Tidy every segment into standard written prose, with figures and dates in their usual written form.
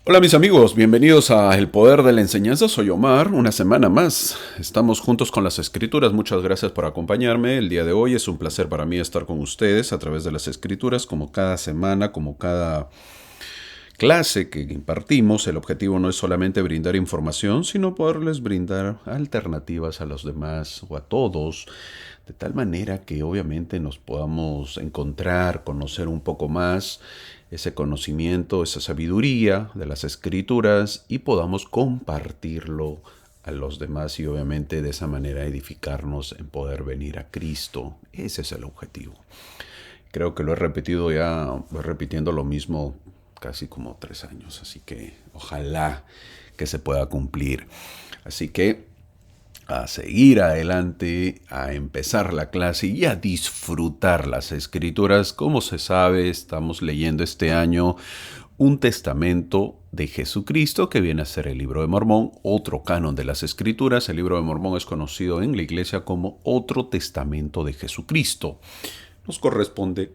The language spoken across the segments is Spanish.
Hola mis amigos, bienvenidos a El Poder de la Enseñanza. Soy Omar, una semana más. Estamos juntos con las Escrituras. Muchas gracias por acompañarme. El día de hoy es un placer para mí estar con ustedes a través de las Escrituras, como cada semana, como cada clase que impartimos. El objetivo no es solamente brindar información, sino poderles brindar alternativas a los demás o a todos, de tal manera que obviamente nos podamos encontrar, conocer un poco más ese conocimiento, esa sabiduría de las escrituras y podamos compartirlo a los demás y obviamente de esa manera edificarnos en poder venir a Cristo. Ese es el objetivo. Creo que lo he repetido ya, voy repitiendo lo mismo casi como 3 años, así que ojalá que se pueda cumplir. Así que a seguir adelante, a empezar la clase y a disfrutar las escrituras. Como se sabe, estamos leyendo este año un testamento de Jesucristo que viene a ser el Libro de Mormón, otro canon de las escrituras. El Libro de Mormón es conocido en la iglesia como otro testamento de Jesucristo. Nos corresponde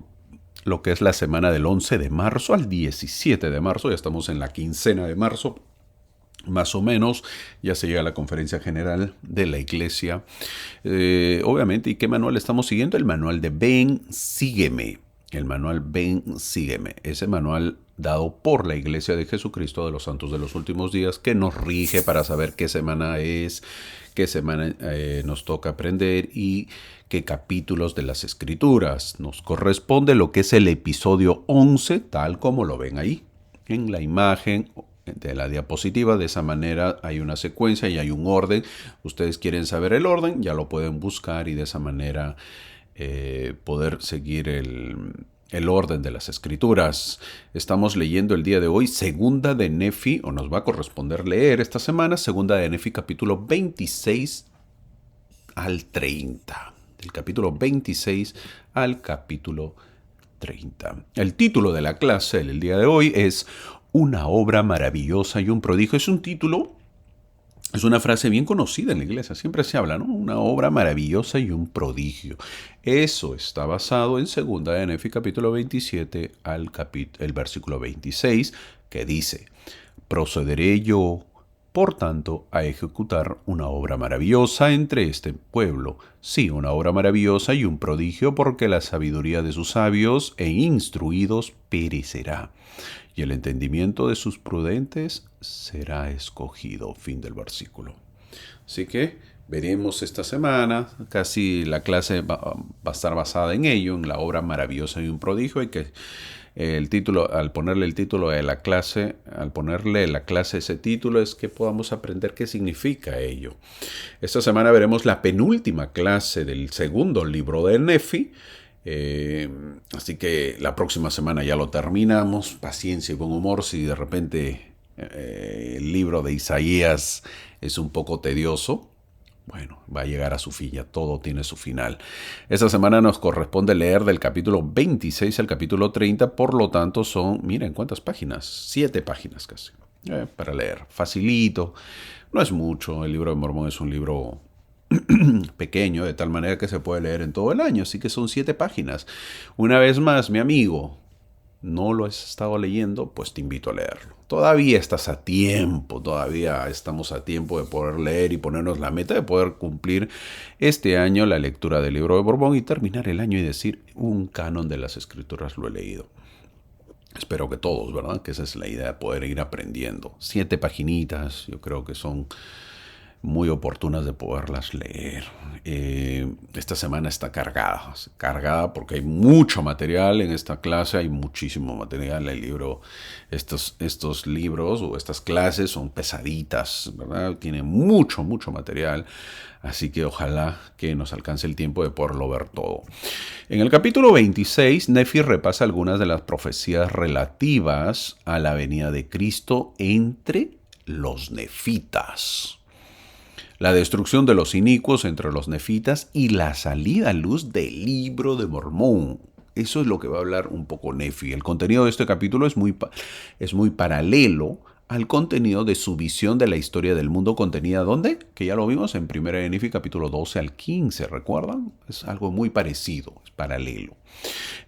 lo que es la semana del 11 de marzo al 17 de marzo. Ya estamos en la quincena de marzo. Más o menos, ya se llega a la conferencia general de la iglesia. Obviamente, ¿y qué manual estamos siguiendo? El manual de Ven, Sígueme. El manual Ven, Sígueme. Ese manual dado por la Iglesia de Jesucristo de los Santos de los Últimos Días, que nos rige para saber qué semana es, qué semana nos toca aprender y qué capítulos de las Escrituras. Nos corresponde lo que es el episodio 11, tal como lo ven ahí en la imagen de la diapositiva. De esa manera hay una secuencia y hay un orden. Ustedes quieren saber el orden, ya lo pueden buscar y de esa manera poder seguir el orden de las escrituras. Estamos leyendo el día de hoy Segunda de Nefi, o nos va a corresponder leer esta semana, Segunda de Nefi capítulo 26 al 30. Del capítulo 26 al capítulo 30. El título de la clase del día de hoy es Una obra maravillosa y un prodigio. Es un título, es una frase bien conocida en la iglesia. Siempre se habla, ¿no? Una obra maravillosa y un prodigio. Eso está basado en 2 de Nefi capítulo 27 el versículo 26, que dice: procederé yo, por tanto, a ejecutar una obra maravillosa entre este pueblo. Sí, una obra maravillosa y un prodigio, porque la sabiduría de sus sabios e instruidos perecerá, y el entendimiento de sus prudentes será escogido. Fin del versículo. Así que veremos esta semana, casi la clase va a estar basada en ello, en la obra maravillosa y un prodigio, y que el título, al ponerle el título de la clase, al ponerle la clase ese título, es que podamos aprender qué significa ello. Esta semana veremos la penúltima clase del segundo libro de Nefi. Así que la próxima semana ya lo terminamos. Paciencia y buen humor si de repente el libro de Isaías es un poco tedioso. Bueno, va a llegar a su fin, ya todo tiene su final. Esta semana nos corresponde leer del capítulo 26 al capítulo 30, por lo tanto son, miren cuántas páginas, 7 páginas casi, para leer. Facilito, no es mucho, el libro de Mormón es un libro pequeño, de tal manera que se puede leer en todo el año, así que son 7 páginas. Una vez más, mi amigo, no lo has estado leyendo, pues te invito a leerlo. Todavía estás a tiempo, todavía estamos a tiempo de poder leer y ponernos la meta de poder cumplir este año la lectura del libro de Mormón y terminar el año y decir: un canon de las escrituras lo he leído. Espero que todos, ¿verdad? Que esa es la idea, poder ir aprendiendo. 7 paginitas, yo creo que son muy oportunas de poderlas leer. Esta semana está cargada porque hay mucho material en esta clase, hay muchísimo material. El libro, estos libros o estas clases son pesaditas, ¿verdad? Tiene mucho material. Así que ojalá que nos alcance el tiempo de poderlo ver todo. En el capítulo 26, Nefi repasa algunas de las profecías relativas a la venida de Cristo entre los nefitas, la destrucción de los inicuos entre los nefitas y la salida a luz del libro de Mormón. Eso es lo que va a hablar un poco Nefi. El contenido de este capítulo es muy paralelo al contenido de su visión de la historia del mundo contenida, ¿dónde? Que ya lo vimos en 1 de Nefi capítulo 12 al 15, ¿recuerdan? Es algo muy parecido, es paralelo.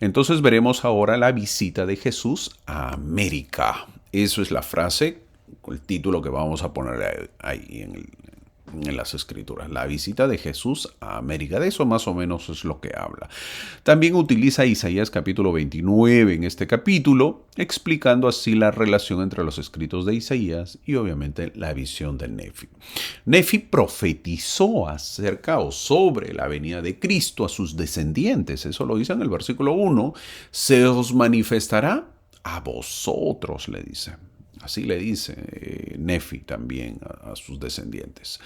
Entonces veremos ahora la visita de Jesús a América. Eso es la frase, el título que vamos a poner ahí en las escrituras. La visita de Jesús a América. De eso más o menos es lo que habla. También utiliza Isaías capítulo 29 en este capítulo, explicando así la relación entre los escritos de Isaías y obviamente la visión de Nefi. Nefi profetizó acerca o sobre la venida de Cristo a sus descendientes. Eso lo dice en el versículo 1. Se os manifestará a vosotros, le dice. Así le dice Nefi también a sus descendientes.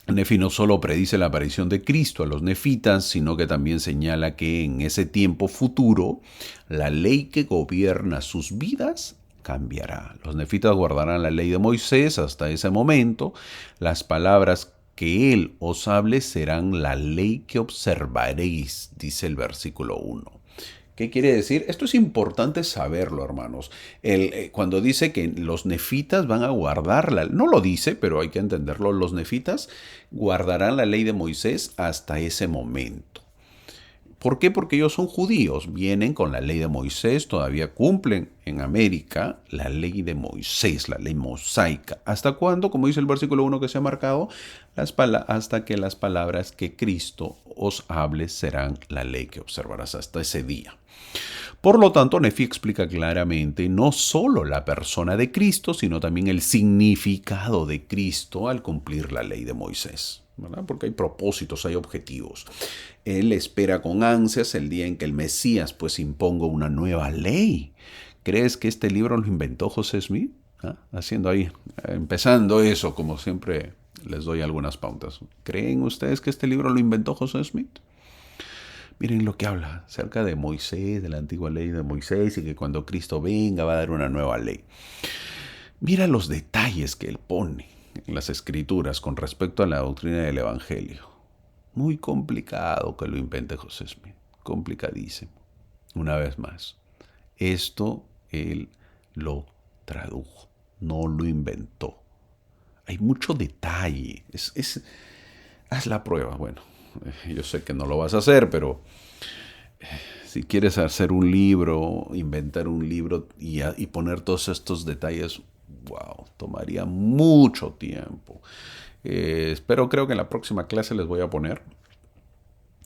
Nefi no solo predice la aparición de Cristo a los nefitas, sino que también señala que en ese tiempo futuro la ley que gobierna sus vidas cambiará. Los nefitas guardarán la ley de Moisés hasta ese momento. Las palabras que él os hable serán la ley que observaréis, dice el versículo 1. ¿Qué quiere decir? Esto es importante saberlo, hermanos. Cuando dice que los nefitas van a guardarla, no lo dice, pero hay que entenderlo. Los nefitas guardarán la ley de Moisés hasta ese momento. ¿Por qué? Porque ellos son judíos, vienen con la ley de Moisés, todavía cumplen en América la ley de Moisés, la ley mosaica. ¿Hasta cuándo? Como dice el versículo 1 que se ha marcado, hasta que las palabras que Cristo os hable serán la ley que observarás hasta ese día. Por lo tanto, Nefi explica claramente no solo la persona de Cristo, sino también el significado de Cristo al cumplir la ley de Moisés, ¿verdad? Porque hay propósitos, hay objetivos. Él espera con ansias el día en que el Mesías pues imponga una nueva ley. ¿Crees que este libro lo inventó José Smith? Haciendo ahí, empezando eso, como siempre les doy algunas pautas. ¿Creen ustedes que este libro lo inventó José Smith? Miren lo que habla acerca de Moisés, de la antigua ley de Moisés, y que cuando Cristo venga va a dar una nueva ley. Mira los detalles que él pone en las escrituras con respecto a la doctrina del Evangelio. Muy complicado que lo invente José Smith, complicadísimo. Una vez más, esto él lo tradujo, no lo inventó. Hay mucho detalle, haz la prueba. Bueno, yo sé que no lo vas a hacer, pero si quieres hacer un libro, inventar un libro y poner todos estos detalles, wow, tomaría mucho tiempo. Creo que en la próxima clase les voy a poner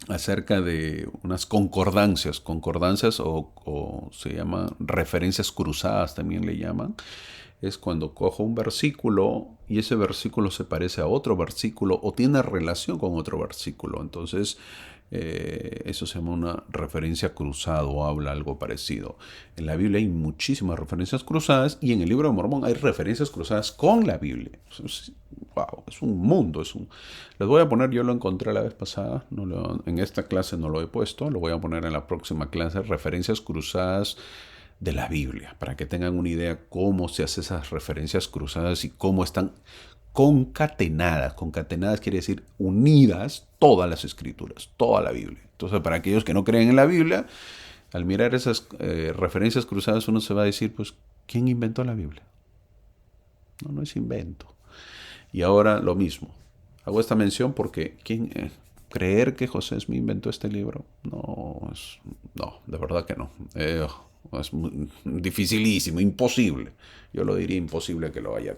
acerca de unas concordancias o se llama referencias cruzadas, también le llaman. Es cuando cojo un versículo y ese versículo se parece a otro versículo o tiene relación con otro versículo. Entonces, eso se llama una referencia cruzada o habla algo parecido. En la Biblia hay muchísimas referencias cruzadas y en el libro de Mormón hay referencias cruzadas con la Biblia. Wow, es un mundo. Les voy a poner, yo lo encontré la vez pasada, en esta clase no lo he puesto, lo voy a poner en la próxima clase, referencias cruzadas de la Biblia, para que tengan una idea cómo se hacen esas referencias cruzadas y cómo están concatenadas. Concatenadas quiere decir unidas todas las escrituras, toda la Biblia. Entonces, para aquellos que no creen en la Biblia, al mirar esas referencias cruzadas, uno se va a decir, pues, ¿quién inventó la Biblia? No es invento. Y ahora lo mismo. Hago esta mención porque creer que José Smith inventó este libro, no, de verdad que no. Es dificilísimo, imposible. Yo lo diría imposible que lo haya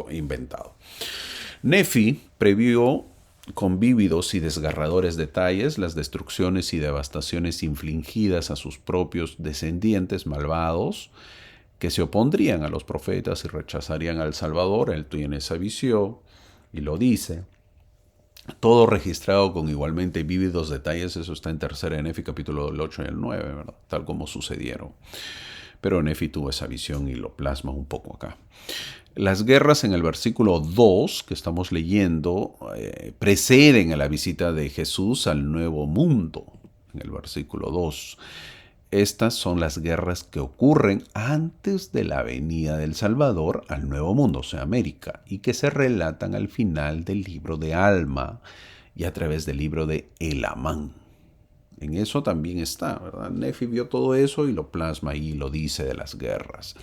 inventado. Nefi previó con vívidos y desgarradores detalles las destrucciones y devastaciones infligidas a sus propios descendientes malvados que se opondrían a los profetas y rechazarían al Salvador. Él tiene esa visión y lo dice. Todo registrado con igualmente vívidos detalles, eso está en tercera de Nefi, capítulo 8 y el 9, ¿verdad? Tal como sucedieron. Pero Nefi tuvo esa visión y lo plasma un poco acá. Las guerras en el versículo 2 que estamos leyendo preceden a la visita de Jesús al nuevo mundo, en el versículo 2. Estas son las guerras que ocurren antes de la venida del Salvador al Nuevo Mundo, o sea, América, y que se relatan al final del libro de Alma y a través del libro de Elamán. En eso también está, ¿verdad? Nefi vio todo eso y lo plasma y lo dice de las guerras.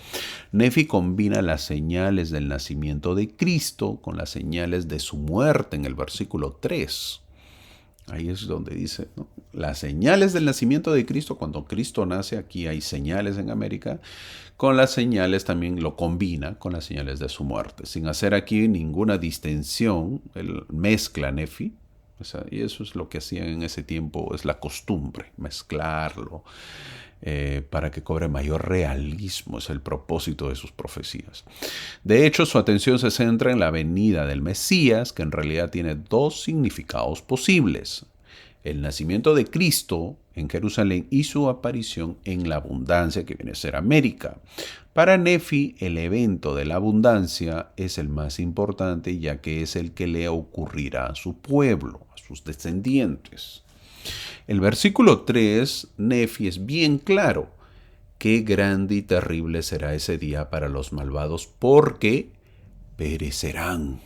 Nefi combina las señales del nacimiento de Cristo con las señales de su muerte en el versículo 3. Ahí es donde dice, ¿no? Las señales del nacimiento de Cristo, cuando Cristo nace, aquí hay señales en América, con las señales también lo combina con las señales de su muerte, sin hacer aquí ninguna distinción, él mezcla Nefi, o sea, y eso es lo que hacían en ese tiempo, es la costumbre, mezclarlo, para que cobre mayor realismo, es el propósito de sus profecías. De hecho, su atención se centra en la venida del Mesías, que en realidad tiene dos significados posibles: el nacimiento de Cristo en Jerusalén y su aparición en la abundancia, que viene a ser América. Para Nefi, el evento de la abundancia es el más importante, ya que es el que le ocurrirá a su pueblo, a sus descendientes. El versículo 3, Nefi, es bien claro: qué grande y terrible será ese día para los malvados, porque perecerán,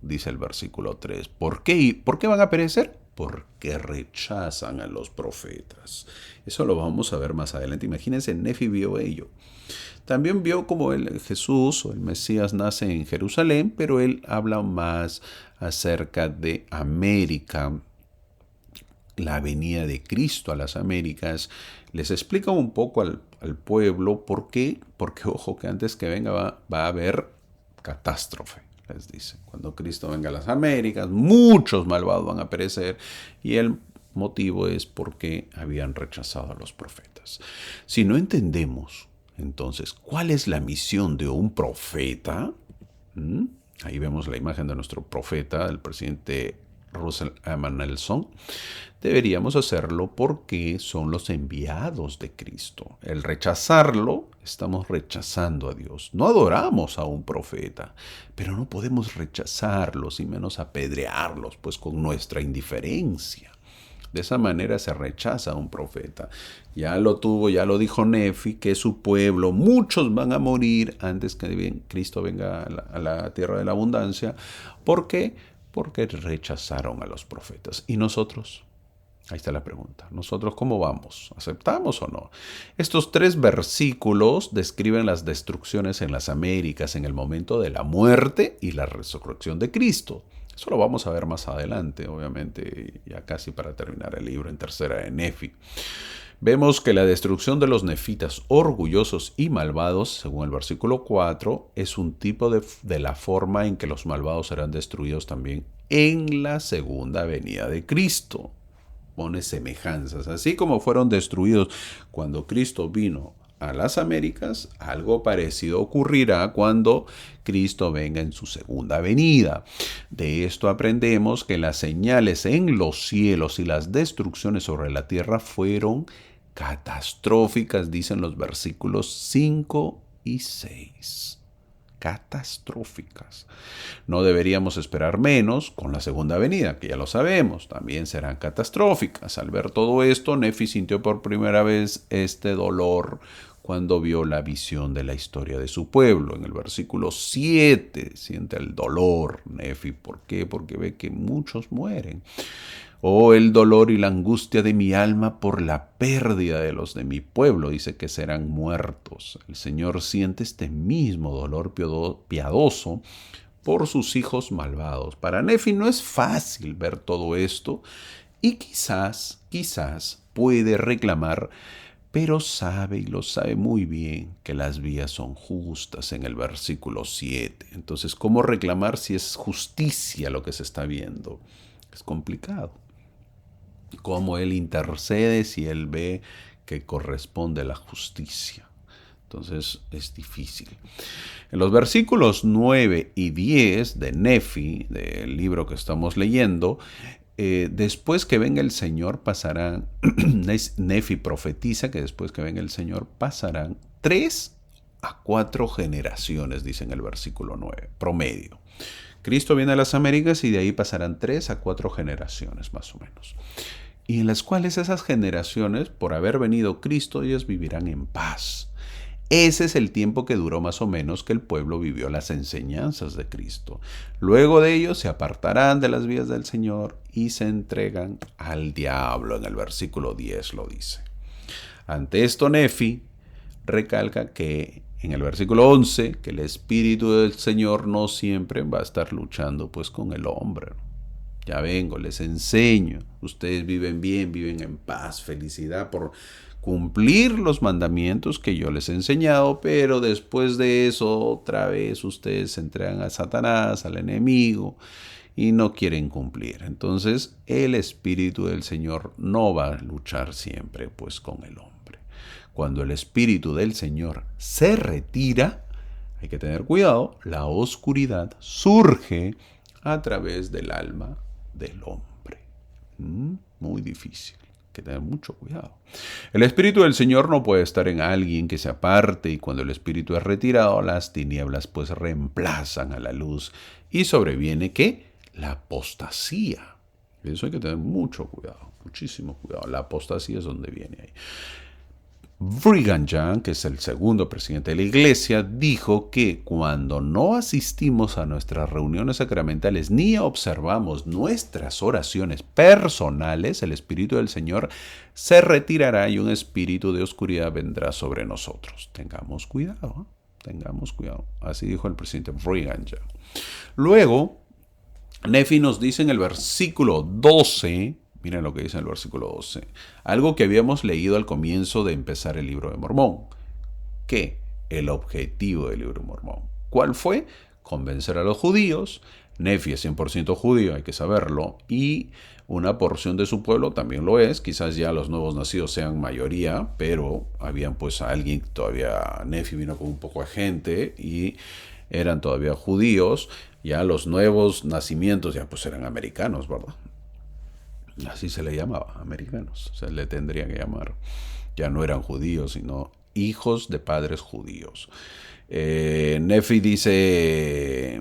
dice el versículo 3. ¿Por qué? ¿Por qué van a perecer? Porque rechazan a los profetas. Eso lo vamos a ver más adelante. Imagínense, Nefi vio ello. También vio como el Jesús o el Mesías nace en Jerusalén, pero él habla más acerca de América, la venida de Cristo a las Américas. Les explica un poco al pueblo por qué, porque ojo, que antes que venga va a haber catástrofe, les dice. Cuando Cristo venga a las Américas, muchos malvados van a perecer, y el motivo es porque habían rechazado a los profetas. Si no entendemos, entonces, ¿cuál es la misión de un profeta? Ahí vemos la imagen de nuestro profeta, el presidente Russell M. Nelson. Deberíamos hacerlo porque son los enviados de Cristo. El rechazarlo, estamos rechazando a Dios. No adoramos a un profeta, pero no podemos rechazarlos y menos apedrearlos, pues con nuestra indiferencia. De esa manera se rechaza a un profeta. Ya lo dijo Nefi, que su pueblo, muchos van a morir antes que Cristo venga a la tierra de la abundancia. ¿Por qué? Porque rechazaron a los profetas. ¿Y nosotros? Ahí está la pregunta. ¿Nosotros cómo vamos? ¿Aceptamos o no? Estos 3 versículos describen las destrucciones en las Américas en el momento de la muerte y la resurrección de Cristo. Eso lo vamos a ver más adelante, obviamente, ya casi para terminar el libro en tercera de Nefi. Vemos que la destrucción de los nefitas orgullosos y malvados, según el versículo 4, es un tipo de la forma en que los malvados serán destruidos también en la segunda venida de Cristo. Pone semejanzas. Así como fueron destruidos cuando Cristo vino a las Américas, algo parecido ocurrirá cuando Cristo venga en su segunda venida. De esto aprendemos que las señales en los cielos y las destrucciones sobre la tierra fueron catastróficas, dicen los versículos 5 y 6. Catastróficas. No deberíamos esperar menos con la segunda venida, que ya lo sabemos, también serán catastróficas. Al ver todo esto, Nefi sintió por primera vez este dolor cuando vio la visión de la historia de su pueblo. En el versículo 7 siente el dolor Nefi. ¿Por qué? Porque ve que muchos mueren. Oh, el dolor y la angustia de mi alma por la pérdida de los de mi pueblo, dice que serán muertos. El Señor siente este mismo dolor piadoso por sus hijos malvados. Para Nefi no es fácil ver todo esto y quizás puede reclamar, pero sabe y lo sabe muy bien que las vías son justas en el versículo 7. Entonces, ¿cómo reclamar si es justicia lo que se está viendo? Es complicado. Cómo él intercede si él ve que corresponde la justicia. Entonces es difícil. En los versículos 9 y 10 de Nefi, del libro que estamos leyendo, después que venga el Señor pasarán, Nefi profetiza que después que venga el Señor pasarán 3 a 4 generaciones, dice en el versículo 9, promedio. Cristo viene a las Américas y de ahí pasarán 3 a 4 generaciones más o menos. Y en las cuales esas generaciones, por haber venido Cristo, ellos vivirán en paz. Ese es el tiempo que duró más o menos que el pueblo vivió las enseñanzas de Cristo. Luego de ellos se apartarán de las vías del Señor y se entregan al diablo. En el versículo 10 lo dice. Ante esto Nefi recalca que en el versículo 11, que el Espíritu del Señor no siempre va a estar luchando pues con el hombre, ¿no? ya vengo, les enseño. Ustedes viven bien, viven en paz, felicidad por cumplir los mandamientos que yo les he enseñado, pero después de eso otra vez ustedes se entregan a Satanás, al enemigo, y no quieren cumplir. Entonces el Espíritu del Señor no va a luchar siempre pues con el hombre. Cuando el Espíritu del Señor se retira, hay que tener cuidado, la oscuridad surge a través del alma del hombre. Muy difícil. Hay que tener mucho cuidado. El Espíritu del Señor no puede estar en alguien que se aparte, y cuando el Espíritu es retirado, las tinieblas pues reemplazan a la luz y sobreviene ¿qué? La apostasía. Eso hay que tener mucho cuidado, muchísimo cuidado. La apostasía es donde viene ahí. Brigham Young, que es el segundo presidente de la iglesia, dijo que cuando no asistimos a nuestras reuniones sacramentales ni observamos nuestras oraciones personales, el Espíritu del Señor se retirará y un espíritu de oscuridad vendrá sobre nosotros. Tengamos cuidado, tengamos cuidado. Así dijo el presidente Brigham Young. Luego, Nefi nos dice en el versículo 12, miren lo que dice en el versículo 12, algo que habíamos leído al comienzo de empezar el libro de Mormón. ¿Qué? El objetivo del libro de Mormón. ¿Cuál fue? Convencer a los judíos. Nefi es 100% judío, hay que saberlo, y una porción de su pueblo también lo es. Quizás ya los nuevos nacidos sean mayoría, pero habían pues a alguien, todavía Nefi vino con un poco de gente y eran todavía judíos. Ya los nuevos nacimientos ya pues eran americanos, ¿verdad? Así se le llamaba, americanos. Se le tendría que llamar. Ya no eran judíos, sino hijos de padres judíos. Nefi dice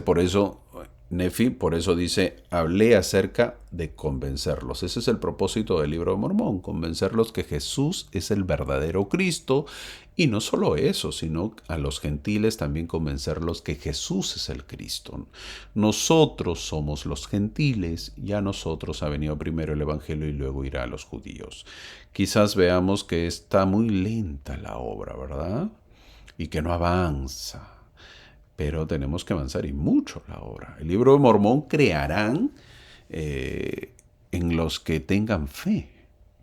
por eso, Nefi por eso dice, hablé acerca de convencerlos. Ese es el propósito del libro de Mormón, convencerlos que Jesús es el verdadero Cristo. Y no solo eso, sino a los gentiles también convencerlos que Jesús es el Cristo. Nosotros somos los gentiles, ya a nosotros ha venido primero el Evangelio y luego irá a los judíos. Quizás veamos que está muy lenta la obra, ¿verdad? Y que no avanza. Pero tenemos que avanzar y mucho la obra. El libro de Mormón crearán en los que tengan fe,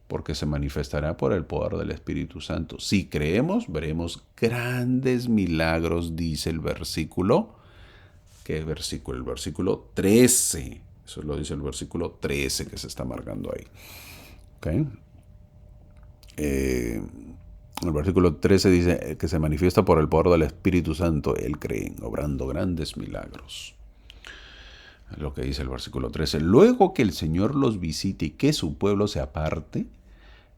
porque se manifestará por el poder del Espíritu Santo. Si creemos, veremos grandes milagros, dice el versículo. ¿Qué versículo? El versículo 13. Eso lo dice el versículo 13 que se está marcando ahí. ¿Okay? El versículo 13 dice que se manifiesta por el poder del Espíritu Santo. Él cree, obrando grandes milagros. Es lo que dice el versículo 13. Luego que el Señor los visite y que su pueblo se aparte,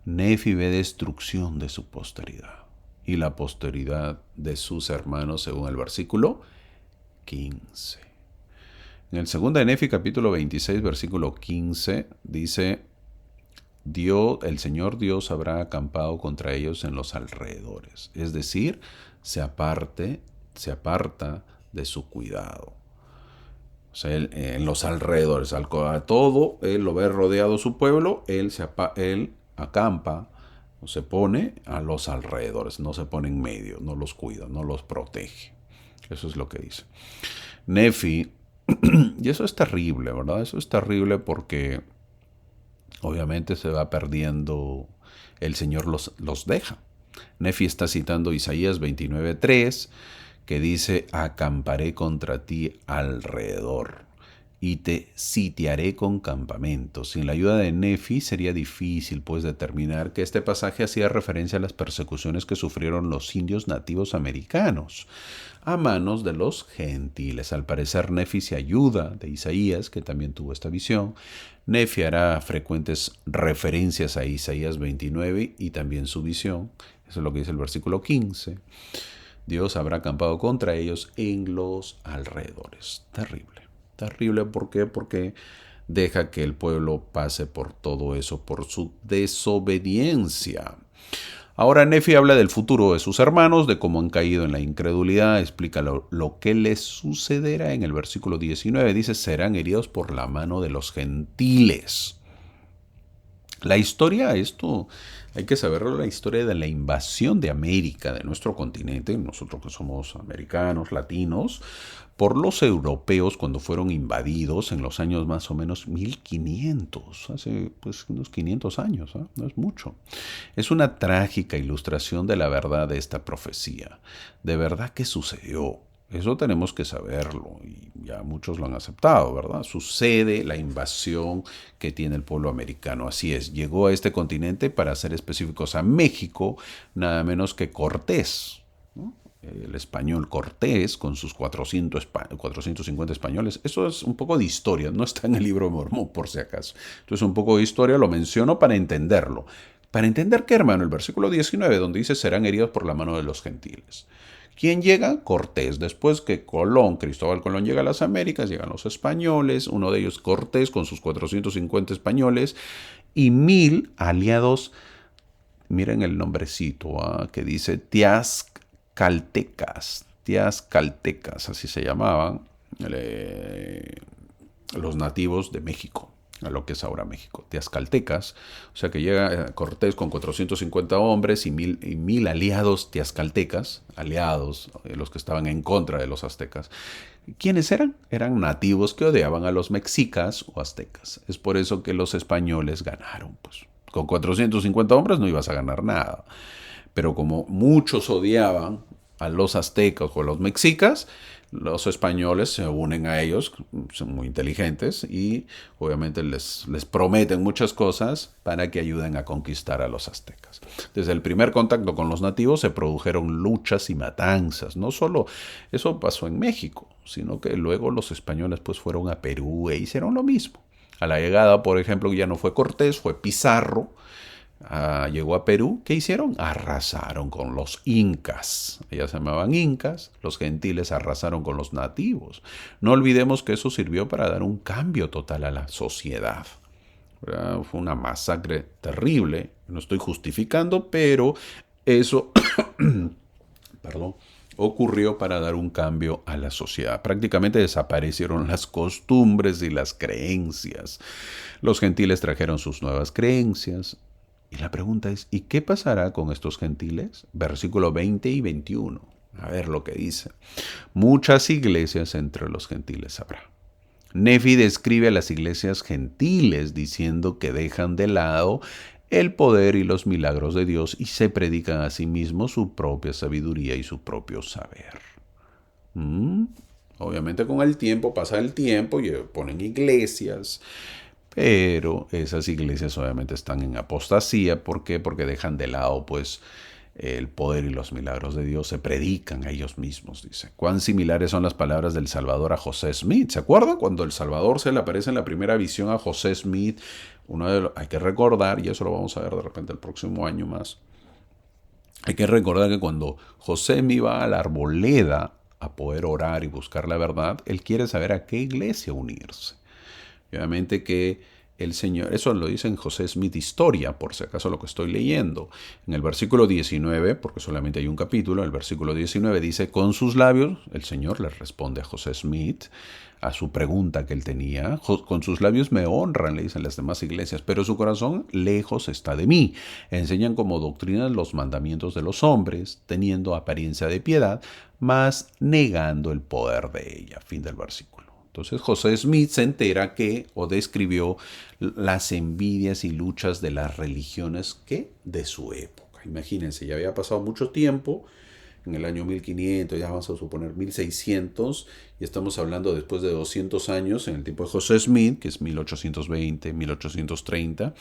Nefi ve destrucción de su posteridad y la posteridad de sus hermanos, según el versículo 15. En el segundo de Nefi, capítulo 26, versículo 15, dice: el Señor Dios habrá acampado contra ellos en los alrededores. Es decir, se aparta de su cuidado. O sea, en los alrededores, a todo, él lo ve rodeado su pueblo, él acampa o se pone a los alrededores, no se pone en medio, no los cuida, no los protege. Eso es lo que dice Nefi. Y eso es terrible, ¿verdad? Eso es terrible porque obviamente se va perdiendo, el Señor los deja. Nefi está citando Isaías 29:3, que dice: acamparé contra ti alrededor y te sitiaré con campamentos. Sin la ayuda de Nefi sería difícil pues determinar que este pasaje hacía referencia a las persecuciones que sufrieron los indios nativos americanos a manos de los gentiles. Al parecer Nefi se ayuda de Isaías, que también tuvo esta visión. Nefi hará frecuentes referencias a Isaías 29 y también su visión. Eso es lo que dice el versículo 15. Dios habrá acampado contra ellos en los alrededores. Terrible. Terrible, ¿por qué? Porque deja que el pueblo pase por todo eso, por su desobediencia. Ahora Nefi habla del futuro de sus hermanos, de cómo han caído en la incredulidad, explica lo que les sucederá en el versículo 19. Dice: serán heridos por la mano de los gentiles. La historia, esto Hay que saber la historia de la invasión de América, de nuestro continente, nosotros que somos americanos, latinos, por los europeos cuando fueron invadidos en los años más o menos 1500, hace pues unos 500 años, ¿eh? No es mucho. Es una trágica ilustración de la verdad de esta profecía. De verdad que sucedió. Eso tenemos que saberlo y ya muchos lo han aceptado, ¿verdad? Sucede la invasión que tiene el pueblo americano. Así es, llegó a este continente, para ser específicos, a México, nada menos que Cortés, ¿no? El español Cortés con sus 450 españoles. Eso es un poco de historia, no está en el libro de Mormón por si acaso. Entonces un poco de historia lo menciono para entenderlo. Para entender qué, hermano, el versículo 19 donde dice serán heridos por la mano de los gentiles. ¿Quién llega? Cortés. Después que Cristóbal Colón llega a las Américas, llegan los españoles, uno de ellos Cortés con sus 450 españoles y 1000 aliados. Miren el nombrecito, que dice Tiazcaltecas, así se llamaban los nativos de México, a lo que es ahora México, Tiazcaltecas. O sea que llega Cortés con 450 hombres y mil aliados tiazcaltecas, aliados, los que estaban en contra de los aztecas. ¿Quiénes eran? Eran nativos que odiaban a los mexicas o aztecas. Es por eso que los españoles ganaron. Pues con 450 hombres no ibas a ganar nada. Pero como muchos odiaban a los aztecas o a los mexicas, los españoles se unen a ellos, son muy inteligentes y obviamente les prometen muchas cosas para que ayuden a conquistar a los aztecas. Desde el primer contacto con los nativos se produjeron luchas y matanzas. No solo eso pasó en México, sino que luego los españoles pues fueron a Perú e hicieron lo mismo. A la llegada, por ejemplo, ya no fue Cortés, fue Pizarro. Llegó a Perú, ¿qué hicieron? Arrasaron con los incas. Ellas se llamaban incas, los gentiles arrasaron con los nativos. No olvidemos que eso sirvió para dar un cambio total a la sociedad. Fue una masacre terrible, no estoy justificando, pero eso perdón, ocurrió para dar un cambio a la sociedad. Prácticamente desaparecieron las costumbres y las creencias. Los gentiles trajeron sus nuevas creencias. Y la pregunta es, ¿y qué pasará con estos gentiles? Versículo 20 y 21. A ver lo que dice. Muchas iglesias entre los gentiles habrá. Nefi describe a las iglesias gentiles diciendo que dejan de lado el poder y los milagros de Dios y se predican a sí mismos su propia sabiduría y su propio saber. Obviamente con el tiempo, pasa el tiempo y ponen iglesias. Pero esas iglesias obviamente están en apostasía. ¿Por qué? Porque dejan de lado pues el poder y los milagros de Dios, se predican a ellos mismos, dice. ¿Cuán similares son las palabras del Salvador a José Smith? ¿Se acuerdan cuando el Salvador se le aparece en la primera visión a José Smith? Hay que recordar, y eso lo vamos a ver de repente el próximo año más, hay que recordar que cuando José Smith va a la arboleda a poder orar y buscar la verdad, él quiere saber a qué iglesia unirse. Obviamente que el Señor, eso lo dice en José Smith Historia, por si acaso lo que estoy leyendo. En el versículo 19, porque solamente hay un capítulo, el versículo 19 dice, con sus labios, el Señor le responde a José Smith, a su pregunta que él tenía, con sus labios me honran, le dicen las demás iglesias, pero su corazón lejos está de mí. Enseñan como doctrinas los mandamientos de los hombres, teniendo apariencia de piedad, mas negando el poder de ella. Fin del versículo. Entonces José Smith se entera o describió las envidias y luchas de las religiones de su época. Imagínense, ya había pasado mucho tiempo, en el año 1500, ya vamos a suponer 1600, y estamos hablando después de 200 años, en el tiempo de José Smith, que es 1820, 1830,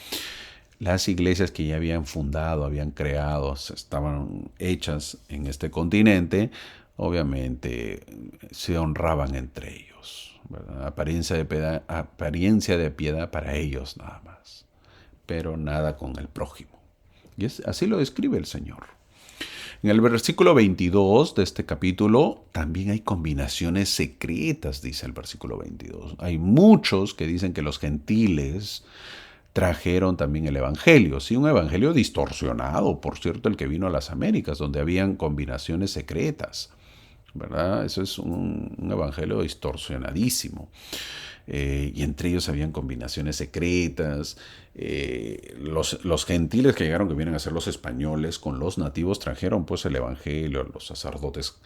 las iglesias que ya habían fundado, habían creado, estaban hechas en este continente, obviamente se honraban entre ellos. ¿Verdad? Apariencia de piedad para ellos nada más, pero nada con el prójimo. Y así lo describe el Señor. En el versículo 22 de este capítulo también hay combinaciones secretas, dice el versículo 22. Hay muchos que dicen que los gentiles trajeron también el evangelio, sí, un evangelio distorsionado, por cierto, el que vino a las Américas, donde habían combinaciones secretas. ¿verdad? Eso es un evangelio distorsionadísimo. Y entre ellos habían combinaciones secretas. Los gentiles que llegaron, que vienen a ser los españoles, con los nativos trajeron pues el evangelio, los sacerdotes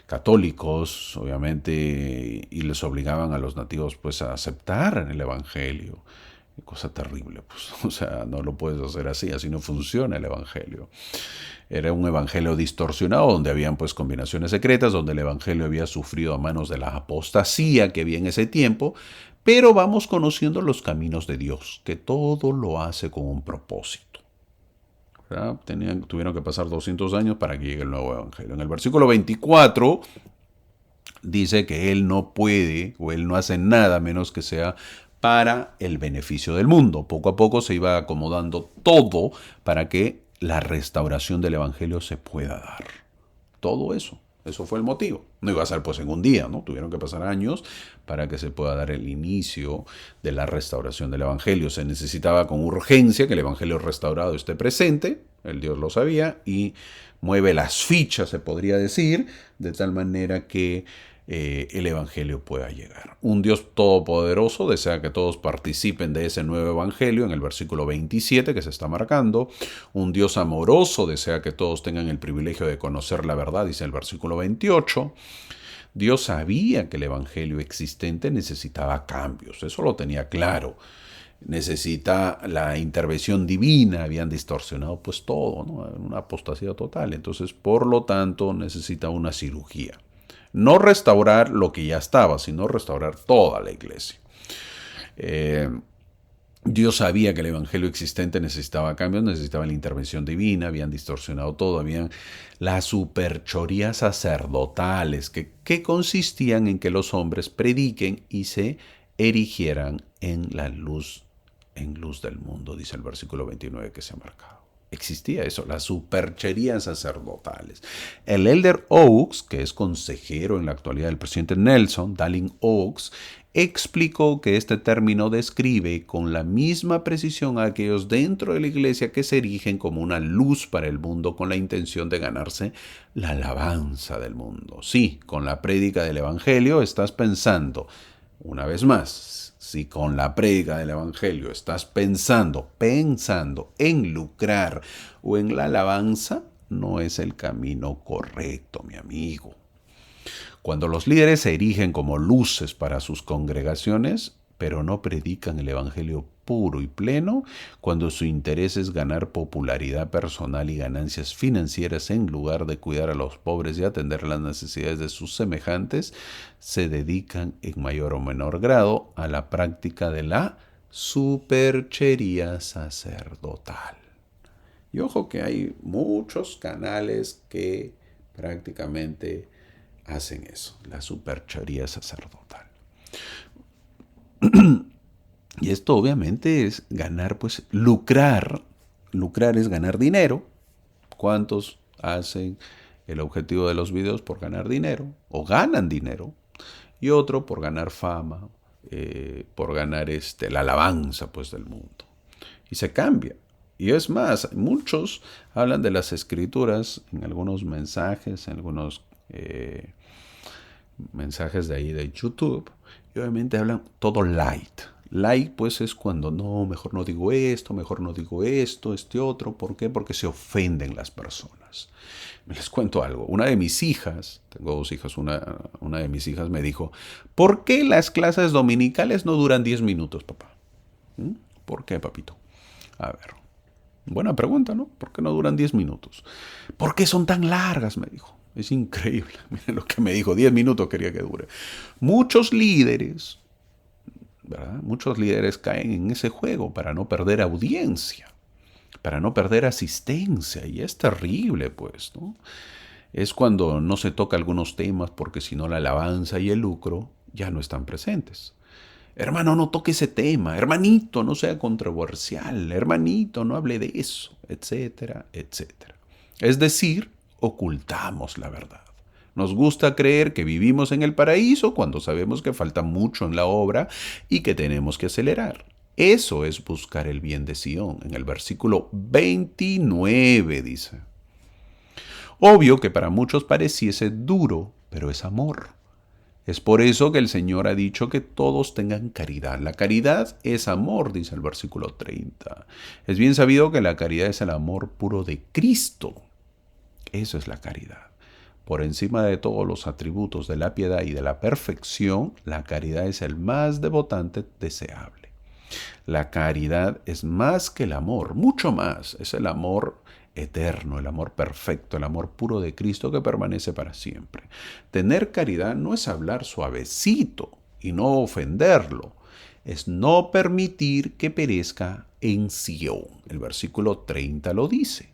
católicos, obviamente, y les obligaban a los nativos pues a aceptar el evangelio. Cosa terrible, pues, o sea, no lo puedes hacer así, así no funciona el evangelio. Era un evangelio distorsionado donde habían pues combinaciones secretas, donde el evangelio había sufrido a manos de la apostasía que había en ese tiempo, pero vamos conociendo los caminos de Dios, que todo lo hace con un propósito. Tuvieron que pasar 200 años para que llegue el nuevo evangelio. En el versículo 24 dice que Él no puede o Él no hace nada menos que sea para el beneficio del mundo. Poco a poco se iba acomodando todo para que la restauración del evangelio se pueda dar. Todo eso. Eso fue el motivo. No iba a ser pues en un día, ¿no? Tuvieron que pasar años para que se pueda dar el inicio de la restauración del evangelio. Se necesitaba con urgencia que el evangelio restaurado esté presente, el Dios lo sabía, y mueve las fichas, se podría decir, de tal manera que el evangelio pueda llegar. Un Dios todopoderoso desea que todos participen de ese nuevo evangelio en el versículo 27 que se está marcando. Un Dios amoroso desea que todos tengan el privilegio de conocer la verdad, dice el versículo 28. Dios sabía que el evangelio existente necesitaba cambios, eso lo tenía claro. Necesita la intervención divina, habían distorsionado pues todo, ¿no? Una apostasía total. Entonces, por lo tanto, necesita una cirugía. No restaurar lo que ya estaba, sino restaurar toda la iglesia. Dios sabía que el evangelio existente necesitaba cambios, necesitaba la intervención divina, habían distorsionado todo, habían las superchorías sacerdotales que consistían en que los hombres prediquen y se erigieran en luz del mundo, dice el versículo 29 que se ha marcado. Existía eso, las supercherías sacerdotales. El Elder Oaks, que es consejero en la actualidad del presidente Nelson, Dallin Oaks, explicó que este término describe con la misma precisión a aquellos dentro de la iglesia que se erigen como una luz para el mundo con la intención de ganarse la alabanza del mundo. Sí, con la prédica del evangelio estás pensando, una vez más, si con la prédica del evangelio estás pensando en lucrar o en la alabanza, no es el camino correcto, mi amigo. Cuando los líderes se erigen como luces para sus congregaciones, pero no predican el evangelio puro y pleno, cuando su interés es ganar popularidad personal y ganancias financieras en lugar de cuidar a los pobres y atender las necesidades de sus semejantes, se dedican en mayor o menor grado a la práctica de la superchería sacerdotal. Y ojo que hay muchos canales que prácticamente hacen eso, la superchería sacerdotal. Y esto obviamente es ganar, pues lucrar. Lucrar es ganar dinero. ¿Cuántos hacen el objetivo de los videos por ganar dinero? O ganan dinero. Y otro por ganar fama, por ganar la alabanza pues del mundo. Y se cambia. Y es más, muchos hablan de las escrituras en algunos mensajes, en algunos mensajes de ahí de YouTube. Y obviamente hablan todo light. Light pues es cuando no, mejor no digo esto, este otro. ¿Por qué? Porque se ofenden las personas. Les cuento algo. Una de mis hijas, tengo dos hijas, una de mis hijas me dijo, ¿por qué las clases dominicales no duran 10 minutos, papá? ¿Por qué, papito? A ver, buena pregunta, ¿no? ¿Por qué no duran 10 minutos? ¿Por qué son tan largas? Me dijo. Es increíble. Miren lo que me dijo. 10 minutos quería que dure. Muchos líderes, ¿verdad? Muchos líderes caen en ese juego para no perder audiencia, para no perder asistencia. Y es terrible, pues, ¿no? Es cuando no se toca algunos temas porque si no la alabanza y el lucro ya no están presentes. Hermano, no toque ese tema. Hermanito, no sea controversial. Hermanito, no hable de eso, etcétera, etcétera. Es decir, ocultamos la verdad. Nos gusta creer que vivimos en el paraíso cuando sabemos que falta mucho en la obra y que tenemos que acelerar. Eso es buscar el bien de Sion. En el versículo 29 dice. Obvio que para muchos pareciese duro pero es amor. Es por eso que el Señor ha dicho que todos tengan caridad. La caridad es amor, dice el versículo 30. Es bien sabido que la caridad es el amor puro de Cristo. Eso es la caridad. Por encima de todos los atributos de la piedad y de la perfección, la caridad es el más devotante deseable. La caridad es más que el amor, mucho más. Es el amor eterno, el amor perfecto, el amor puro de Cristo que permanece para siempre. Tener caridad no es hablar suavecito y no ofenderlo. Es no permitir que perezca en Sión. El versículo 30 lo dice.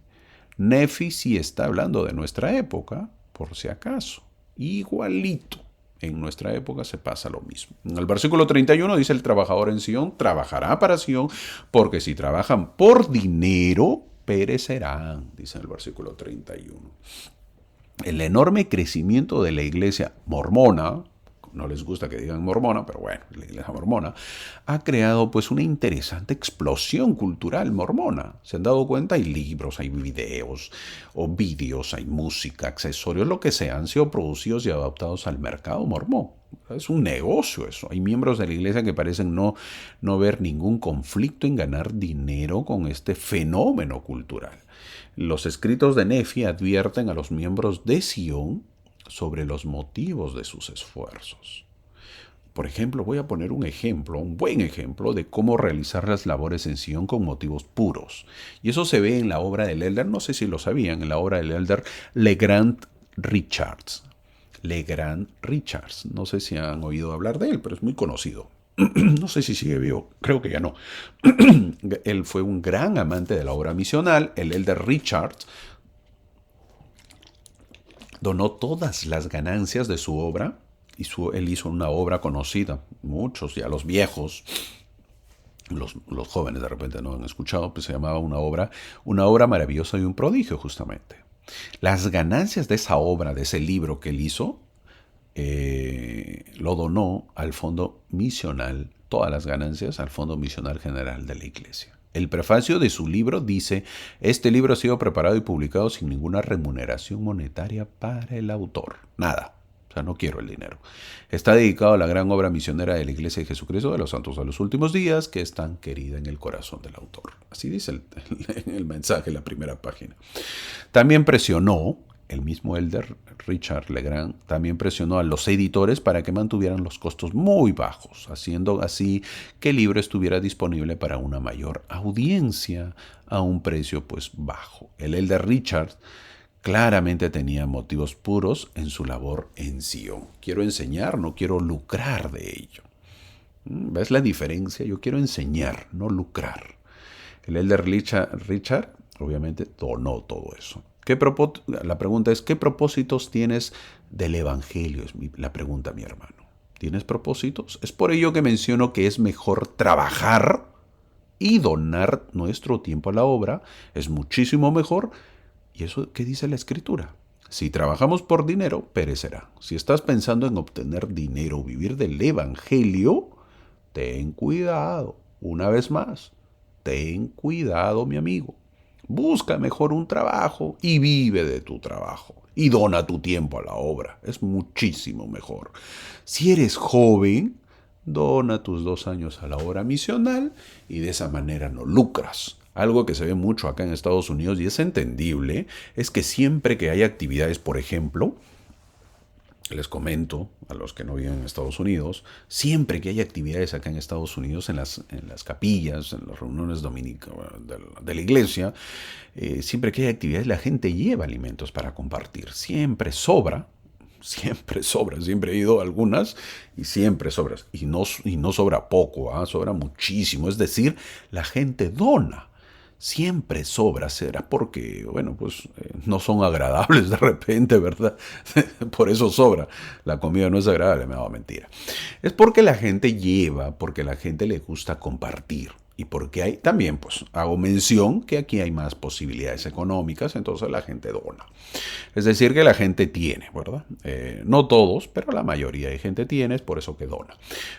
Nefi sí está hablando de nuestra época, por si acaso. Igualito. En nuestra época se pasa lo mismo. En el versículo 31 dice: el trabajador en Sión trabajará para Sión, porque si trabajan por dinero, perecerán, dice en el versículo 31. El enorme crecimiento de la iglesia mormona, no les gusta que digan mormona, pero bueno, la iglesia mormona, ha creado pues una interesante explosión cultural mormona. ¿Se han dado cuenta? Hay libros, hay videos, o vídeos, hay música, accesorios, lo que sea, han sido producidos y adaptados al mercado mormón. Es un negocio eso. Hay miembros de la iglesia que parecen no ver ningún conflicto en ganar dinero con este fenómeno cultural. Los escritos de Nefi advierten a los miembros de Sion sobre los motivos de sus esfuerzos. Por ejemplo, voy a poner un buen ejemplo de cómo realizar las labores en Sion con motivos puros. Y eso se ve en la obra del elder, no sé si lo sabían, en la obra del elder LeGrand Richards. LeGrand Richards, no sé si han oído hablar de él, pero es muy conocido. No sé si sigue vivo, creo que ya no. Él fue un gran amante de la obra misional. El elder Richards donó todas las ganancias de su obra, y él hizo una obra conocida, muchos ya los viejos, los jóvenes de repente no han escuchado, pues se llamaba una obra maravillosa y un prodigio justamente. Las ganancias de esa obra, de ese libro que él hizo, lo donó al Fondo Misional, todas las ganancias al Fondo Misional General de la Iglesia. El prefacio de su libro dice: este libro ha sido preparado y publicado sin ninguna remuneración monetaria para el autor. Nada. O sea, no quiero el dinero. Está dedicado a la gran obra misionera de la Iglesia de Jesucristo de los Santos de los Últimos Días, que es tan querida en el corazón del autor. Así dice el mensaje en la primera página. También presionó, el mismo elder Richard LeGrand, también presionó a los editores para que mantuvieran los costos muy bajos, haciendo así que el libro estuviera disponible para una mayor audiencia a un precio pues bajo. El elder Richard claramente tenía motivos puros en su labor en Sion. Quiero enseñar, no quiero lucrar de ello. ¿Ves la diferencia? Yo quiero enseñar, no lucrar. El elder Richard obviamente donó todo eso. La pregunta es: ¿qué propósitos tienes del Evangelio? Es la pregunta, mi hermano. ¿Tienes propósitos? Es por ello que menciono que es mejor trabajar y donar nuestro tiempo a la obra. Es muchísimo mejor. ¿Y eso qué dice la Escritura? Si trabajamos por dinero, perecerá. Si estás pensando en obtener dinero o vivir del Evangelio, ten cuidado. Una vez más, ten cuidado, mi amigo. Busca mejor un trabajo y vive de tu trabajo. Y dona tu tiempo a la obra. Es muchísimo mejor. Si eres joven, dona tus 2 años a la obra misional y de esa manera no lucras. Algo que se ve mucho acá en Estados Unidos y es entendible es que siempre que hay actividades, por ejemplo, les comento a los que no viven en Estados Unidos, siempre que hay actividades acá en Estados Unidos, en las capillas, en las reuniones dominicales de la iglesia, siempre que hay actividades la gente lleva alimentos para compartir. Siempre sobra, siempre he ido a algunas y siempre sobra. Y no sobra poco, sobra muchísimo. Es decir, la gente dona. Siempre sobra, será porque, bueno, pues no son agradables de repente, ¿verdad? Por eso sobra. La comida no es agradable, me da mentira. Es porque la gente lleva, porque la gente le gusta compartir. Y porque hay también, pues, hago mención que aquí hay más posibilidades económicas, entonces la gente dona. Es decir, que la gente tiene, ¿verdad? No todos, pero la mayoría de gente tiene, es por eso que dona.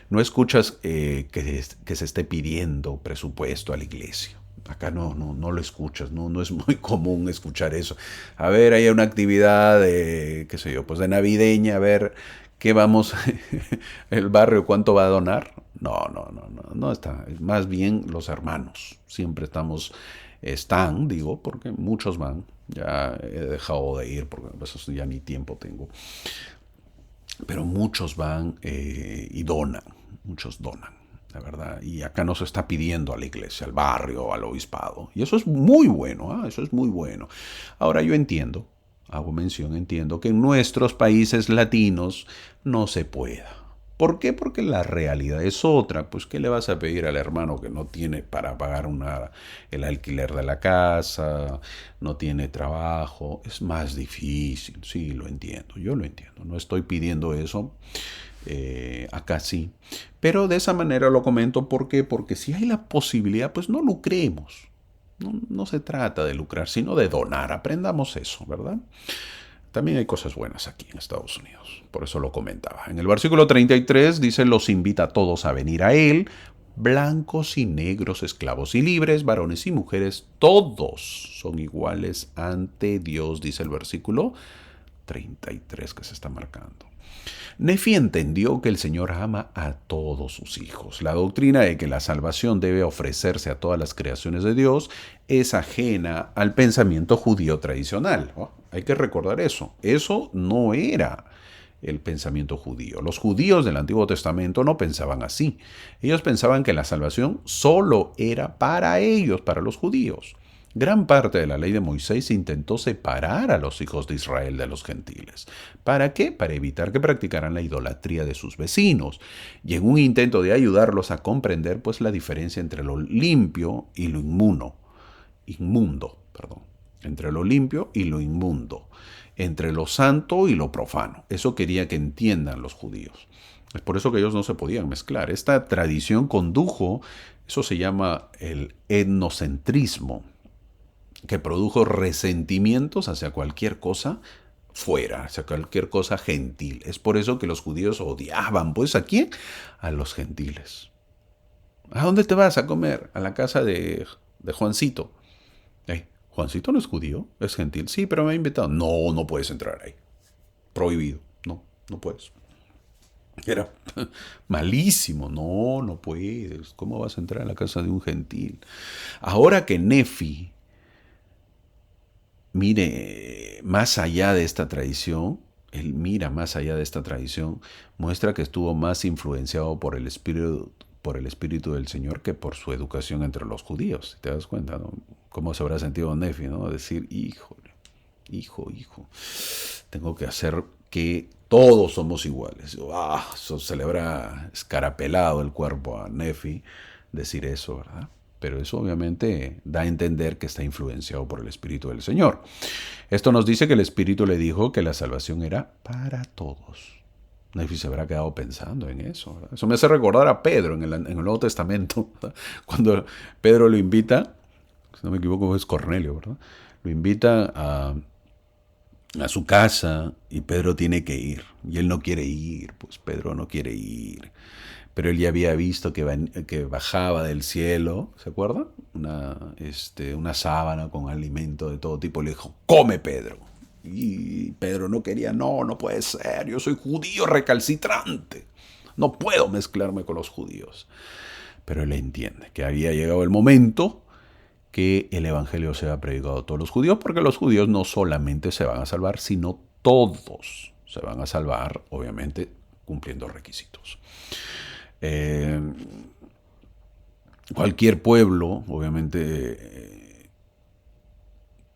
No escuchas que se esté pidiendo presupuesto a la iglesia. Acá no lo escuchas, no es muy común escuchar eso. A ver, hay una actividad de, qué sé yo, pues de navideña, a ver, ¿qué vamos, el barrio, cuánto va a donar? No está. Más bien los hermanos, siempre digo, porque muchos van. Ya he dejado de ir porque pues, ya ni tiempo tengo. Pero muchos van y donan, muchos donan, la verdad. Y acá no se está pidiendo a la iglesia, al barrio, al obispado. Y eso es muy bueno, eso es muy bueno. Ahora yo entiendo, hago mención, entiendo que en nuestros países latinos no se pueda. ¿Por qué? Porque la realidad es otra. Pues, ¿qué le vas a pedir al hermano que no tiene para pagar el alquiler de la casa, no tiene trabajo? Es más difícil. Sí, lo entiendo. Yo lo entiendo. No estoy pidiendo eso. Acá sí. Pero de esa manera lo comento. ¿Por qué? Porque si hay la posibilidad, pues no lucremos. No se trata de lucrar, sino de donar. Aprendamos eso, ¿verdad? También hay cosas buenas aquí en Estados Unidos, por eso lo comentaba. En el versículo 33 dice, los invita a todos a venir a Él, blancos y negros, esclavos y libres, varones y mujeres, todos son iguales ante Dios, dice el versículo 33 que se está marcando. Nefi entendió que el Señor ama a todos sus hijos. La doctrina de que la salvación debe ofrecerse a todas las creaciones de Dios es ajena al pensamiento judío tradicional. Hay que recordar eso. Eso no era el pensamiento judío. Los judíos del Antiguo Testamento no pensaban así. Ellos pensaban que la salvación solo era para ellos, para los judíos. Gran parte de la ley de Moisés intentó separar a los hijos de Israel de los gentiles. ¿Para qué? Para evitar que practicaran la idolatría de sus vecinos. Y en un intento de ayudarlos a comprender pues la diferencia entre lo limpio y lo inmundo, entre lo limpio y lo inmundo, entre lo santo y lo profano. Eso quería que entiendan los judíos. Es por eso que ellos no se podían mezclar. Esta tradición condujo, eso se llama el etnocentrismo, que produjo resentimientos hacia cualquier cosa fuera, hacia cualquier cosa gentil. Es por eso que los judíos odiaban, pues, ¿a quién? A los gentiles. ¿A dónde te vas a comer? A la casa de Juancito. Juancito no es judío, es gentil. Sí, pero me ha invitado. No puedes entrar ahí. Prohibido. No puedes. Era malísimo. No puedes. ¿Cómo vas a entrar a la casa de un gentil? Ahora que Nefi mire más allá de esta tradición, él mira más allá de esta tradición, muestra que estuvo más influenciado por el espíritu del Señor que por su educación entre los judíos. ¿Te das cuenta, no? ¿Cómo se habrá sentido Nefi, no? Decir, híjole, hijo, tengo que hacer que todos somos iguales. Eso se le habrá escarapelado el cuerpo a Nefi decir eso, ¿verdad? Pero eso obviamente da a entender que está influenciado por el Espíritu del Señor. Esto nos dice que el Espíritu le dijo que la salvación era para todos. Nefi se habrá quedado pensando en eso, ¿verdad? Eso me hace recordar a Pedro en el Nuevo Testamento, ¿verdad? Cuando Pedro lo invita, si no me equivoco es Cornelio, ¿verdad? Lo invita a su casa y Pedro tiene que ir. Y él no quiere ir, pues Pedro no quiere ir. Pero él ya había visto que bajaba del cielo, ¿se acuerda? Una sábana con alimento de todo tipo. Le dijo, come Pedro. Y Pedro no quería, no puede ser, yo soy judío recalcitrante. No puedo mezclarme con los judíos. Pero él entiende que había llegado el momento que el evangelio sea predicado a todos los judíos, porque los judíos no solamente se van a salvar, sino todos se van a salvar, obviamente cumpliendo requisitos. Cualquier pueblo, obviamente,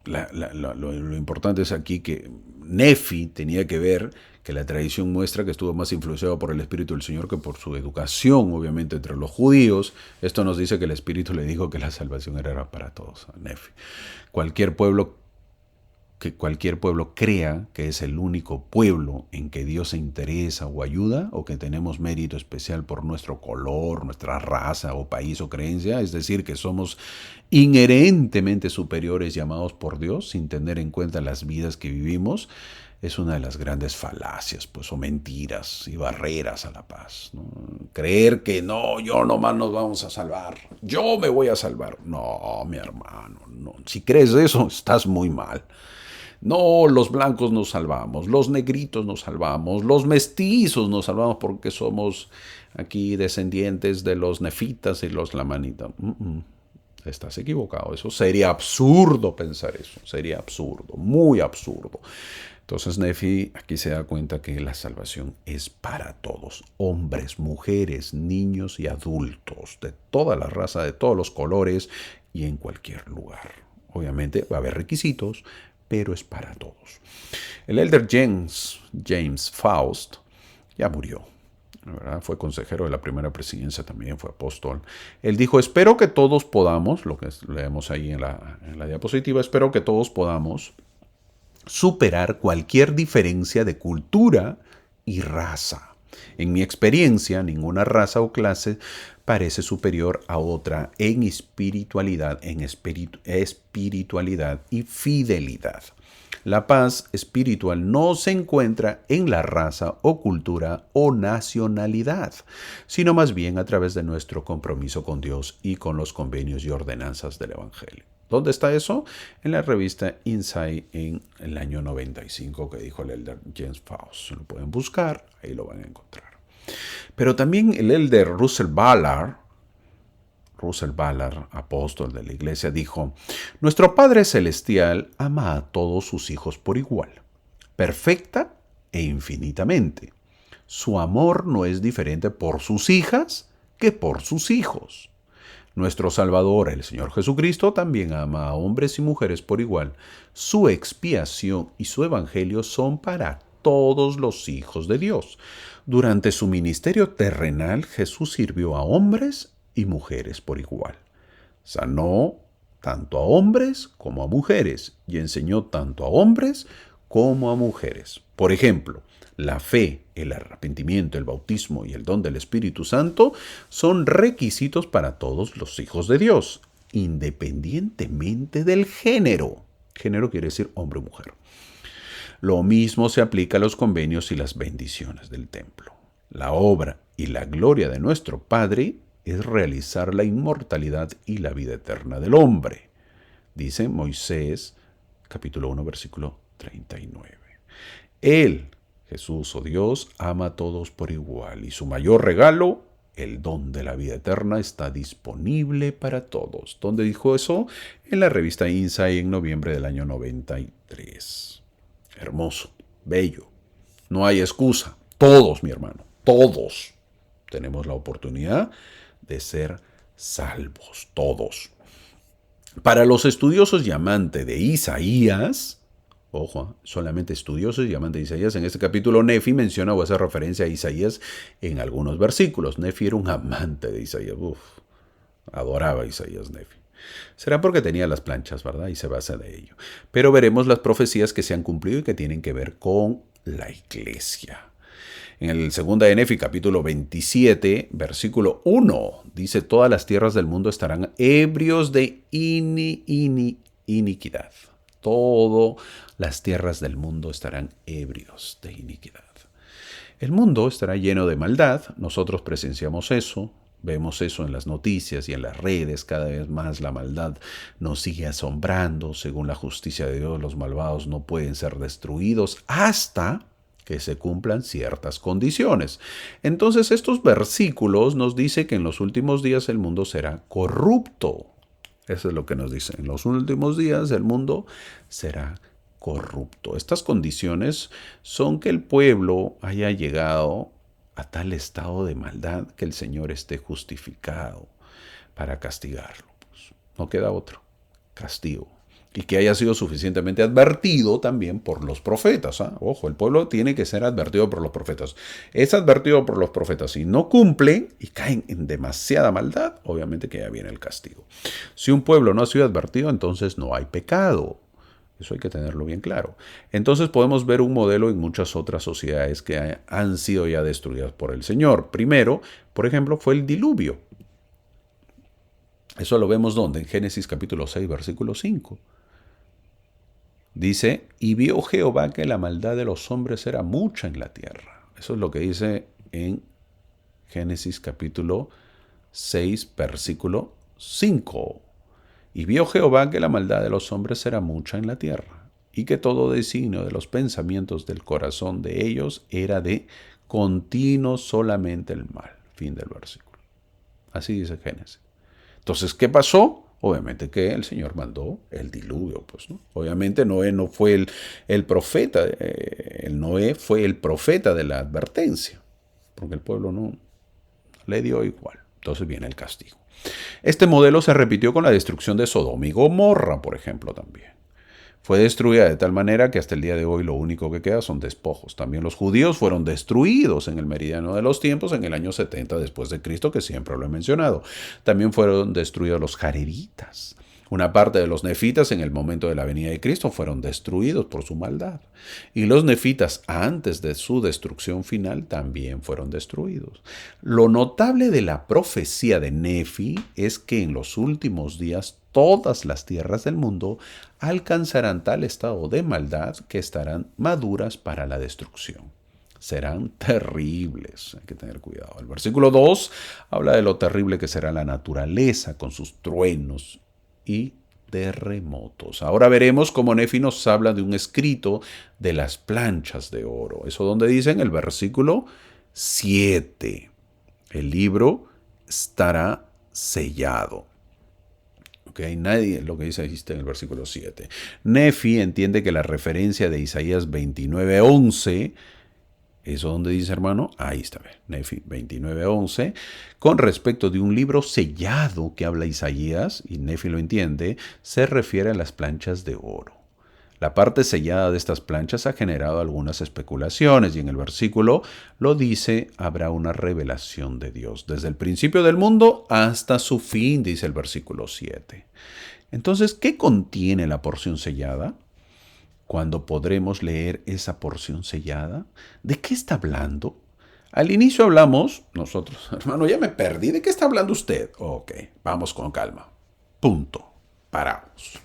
lo importante es aquí que Nefi tenía que ver que la tradición muestra que estuvo más influenciado por el Espíritu del Señor que por su educación, obviamente, entre los judíos. Esto nos dice que el Espíritu le dijo que la salvación era para todos, a Nefi. Cualquier pueblo crea que es el único pueblo en que Dios se interesa o ayuda, o que tenemos mérito especial por nuestro color, nuestra raza o país o creencia, es decir, que somos inherentemente superiores llamados por Dios sin tener en cuenta las vidas que vivimos, es una de las grandes falacias, pues, o mentiras y barreras a la paz, ¿no? Creer que no, yo nomás nos vamos a salvar, yo me voy a salvar. No, mi hermano, no. Si crees eso, estás muy mal. No, los blancos nos salvamos, los negritos nos salvamos, los mestizos nos salvamos porque somos aquí descendientes de los nefitas y los lamanitas. Estás equivocado. Eso sería absurdo pensar eso. Sería absurdo, muy absurdo. Entonces Nefi aquí se da cuenta que la salvación es para todos, hombres, mujeres, niños y adultos, de toda la raza, de todos los colores y en cualquier lugar. Obviamente va a haber requisitos, pero es para todos. El elder James Faust ya murió, ¿verdad? Fue consejero de la primera presidencia, también fue apóstol. Él dijo, espero que todos podamos, lo que leemos ahí en la diapositiva, espero que todos podamos superar cualquier diferencia de cultura y raza. En mi experiencia, ninguna raza o clase parece superior a otra en espiritualidad, espiritualidad y fidelidad. La paz espiritual no se encuentra en la raza o cultura o nacionalidad, sino más bien a través de nuestro compromiso con Dios y con los convenios y ordenanzas del Evangelio. ¿Dónde está eso? En la revista Insight en el año 95 que dijo el elder James Faust. Lo pueden buscar, ahí lo van a encontrar. Pero también el elder Russell Ballard, apóstol de la iglesia, dijo, nuestro Padre Celestial ama a todos sus hijos por igual, perfecta e infinitamente. Su amor no es diferente por sus hijas que por sus hijos. Nuestro Salvador, el Señor Jesucristo, también ama a hombres y mujeres por igual. Su expiación y su evangelio son para todos los hijos de Dios. Durante su ministerio terrenal, Jesús sirvió a hombres y mujeres por igual. Sanó tanto a hombres como a mujeres y enseñó tanto a hombres como a mujeres. Por ejemplo, la fe, el arrepentimiento, el bautismo y el don del Espíritu Santo son requisitos para todos los hijos de Dios, independientemente del género. Género quiere decir hombre o mujer. Lo mismo se aplica a los convenios y las bendiciones del templo. La obra y la gloria de nuestro Padre es realizar la inmortalidad y la vida eterna del hombre. Dice Moisés, capítulo 1, versículo 39. Él, Jesús o Dios, ama a todos por igual y su mayor regalo, el don de la vida eterna, está disponible para todos. ¿Dónde dijo eso? En la revista Insight en noviembre del año 93. Hermoso, bello. No hay excusa. Todos, mi hermano, todos tenemos la oportunidad de ser salvos, todos. Para los estudiosos y amantes de Isaías, ojo, solamente estudiosos y amantes de Isaías, en este capítulo Nefi menciona o hace referencia a Isaías en algunos versículos. Nefi era un amante de Isaías, adoraba a Isaías Nefi. Será porque tenía las planchas, ¿verdad? Y se basa de ello. Pero veremos las profecías que se han cumplido y que tienen que ver con la iglesia. En el 2 de Nefi, capítulo 27, versículo 1, dice, todas las tierras del mundo estarán ebrios de iniquidad. Todas las tierras del mundo estarán ebrios de iniquidad. El mundo estará lleno de maldad. Nosotros presenciamos eso. Vemos eso en las noticias y en las redes. Cada vez más la maldad nos sigue asombrando. Según la justicia de Dios, los malvados no pueden ser destruidos hasta que se cumplan ciertas condiciones. Entonces estos versículos nos dicen que en los últimos días el mundo será corrupto. Eso es lo que nos dice. En los últimos días el mundo será corrupto. Estas condiciones son que el pueblo haya llegado a tal estado de maldad que el Señor esté justificado para castigarlo. Pues, no queda otro. Castigo. Y que haya sido suficientemente advertido también por los profetas. Ojo, el pueblo tiene que ser advertido por los profetas. Es advertido por los profetas. Si no cumplen y caen en demasiada maldad, obviamente que ya viene el castigo. Si un pueblo no ha sido advertido, entonces no hay pecado. Eso hay que tenerlo bien claro. Entonces podemos ver un modelo en muchas otras sociedades que han sido ya destruidas por el Señor. Primero, por ejemplo, fue el diluvio. Eso lo vemos ¿dónde? En Génesis capítulo 6, versículo 5. Dice, y vio Jehová que la maldad de los hombres era mucha en la tierra. Eso es lo que dice en Génesis capítulo 6, versículo 5. Y vio Jehová que la maldad de los hombres era mucha en la tierra, y que todo designio de los pensamientos del corazón de ellos era de continuo solamente el mal. Fin del versículo. Así dice Génesis. Entonces, ¿qué pasó? Obviamente que el Señor mandó el diluvio, pues, ¿no? Obviamente Noé no fue el profeta, el Noé fue el profeta de la advertencia, porque el pueblo no le dio igual. Entonces viene el castigo. Este modelo se repitió con la destrucción de Sodoma y Gomorra, por ejemplo, también. Fue destruida de tal manera que hasta el día de hoy lo único que queda son despojos. También los judíos fueron destruidos en el meridiano de los tiempos en el año 70 después de Cristo, que siempre lo he mencionado. También fueron destruidos los jareditas. Una parte de los nefitas en el momento de la venida de Cristo fueron destruidos por su maldad. Y los nefitas antes de su destrucción final también fueron destruidos. Lo notable de la profecía de Nefi es que en los últimos días todas las tierras del mundo alcanzarán tal estado de maldad que estarán maduras para la destrucción. Serán terribles. Hay que tener cuidado. El versículo 2 habla de lo terrible que será la naturaleza con sus truenos y terremotos. Ahora veremos cómo Nefi nos habla de un escrito de las planchas de oro. Eso donde dice en el versículo 7. El libro estará sellado. Okay, nadie, lo que dice en el versículo 7. Nefi entiende que la referencia de Isaías 29:11, ¿eso donde dice, hermano? Ahí está, Nefi 29:11, con respecto de un libro sellado que habla Isaías, y Nefi lo entiende, se refiere a las planchas de oro. La parte sellada de estas planchas ha generado algunas especulaciones y en el versículo lo dice, habrá una revelación de Dios desde el principio del mundo hasta su fin, dice el versículo 7. Entonces, ¿qué contiene la porción sellada? ¿Cuándo podremos leer esa porción sellada? ¿De qué está hablando? Al inicio hablamos, nosotros, hermano, ya me perdí, ¿de qué está hablando usted? Ok, vamos con calma. Punto. Paramos.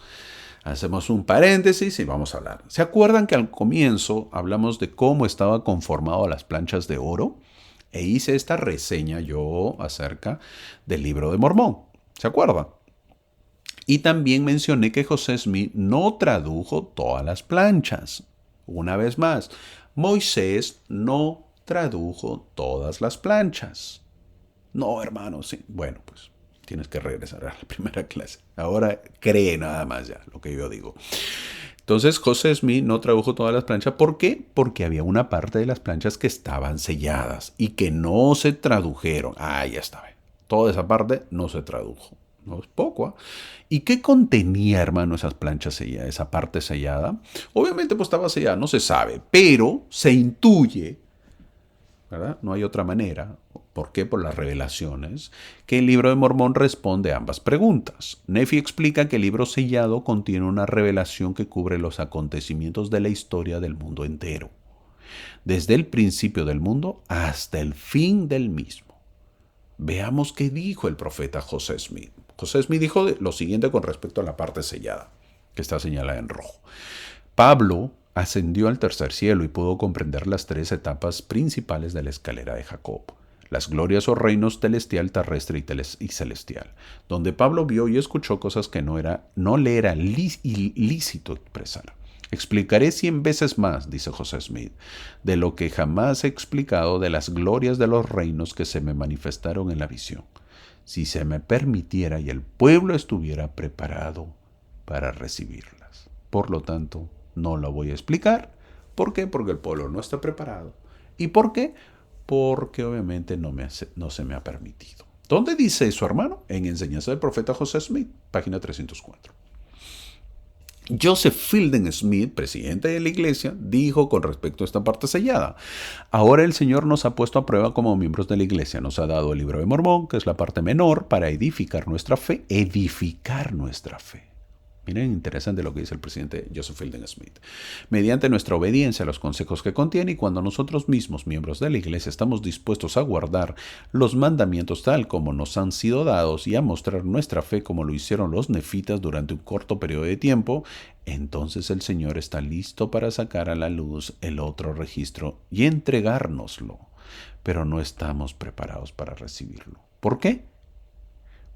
Hacemos un paréntesis y vamos a hablar. ¿Se acuerdan que al comienzo hablamos de cómo estaba conformado las planchas de oro? E hice esta reseña yo acerca del libro de Mormón. ¿Se acuerdan? Y también mencioné que José Smith no tradujo todas las planchas. Una vez más, Moisés no tradujo todas las planchas. No, hermano, sí. Bueno, pues tienes que regresar a la primera clase. Ahora cree nada más ya lo que yo digo. Entonces José Smith no tradujo todas las planchas. ¿Por qué? Porque había una parte de las planchas que estaban selladas y que no se tradujeron. Ah, ya está. Toda esa parte no se tradujo. No es poco, ¿eh? ¿Y qué contenía, hermano, esas planchas selladas, esa parte sellada? Obviamente pues estaba sellada, no se sabe, pero se intuye, ¿verdad? No hay otra manera. ¿Por qué? Por las revelaciones, que el libro de Mormón responde a ambas preguntas. Nefi explica que el libro sellado contiene una revelación que cubre los acontecimientos de la historia del mundo entero, desde el principio del mundo hasta el fin del mismo. Veamos qué dijo el profeta José Smith. José Smith dijo lo siguiente con respecto a la parte sellada, que está señalada en rojo. Pablo ascendió al tercer cielo y pudo comprender las tres etapas principales de la escalera de Jacob, las glorias o reinos celestial, terrestre y celestial, donde Pablo vio y escuchó cosas que no le era ilícito expresar. Explicaré 100 veces más, dice José Smith, de lo que jamás he explicado de las glorias de los reinos que se me manifestaron en la visión, si se me permitiera y el pueblo estuviera preparado para recibirlas. Por lo tanto, no lo voy a explicar. ¿Por qué? Porque el pueblo no está preparado. ¿Y por qué? Porque obviamente no se me ha permitido. ¿Dónde dice eso, hermano? En Enseñanza del Profeta José Smith, página 304. Joseph Fielding Smith, presidente de la iglesia, dijo con respecto a esta parte sellada: ahora el Señor nos ha puesto a prueba como miembros de la iglesia. Nos ha dado el libro de Mormón, que es la parte menor, para edificar nuestra fe. Edificar nuestra fe. Miren, interesante lo que dice el presidente Joseph Fielding Smith. Mediante nuestra obediencia a los consejos que contiene y cuando nosotros mismos, miembros de la Iglesia, estamos dispuestos a guardar los mandamientos tal como nos han sido dados y a mostrar nuestra fe como lo hicieron los nefitas durante un corto periodo de tiempo, entonces el Señor está listo para sacar a la luz el otro registro y entregárnoslo. Pero no estamos preparados para recibirlo. ¿Por qué?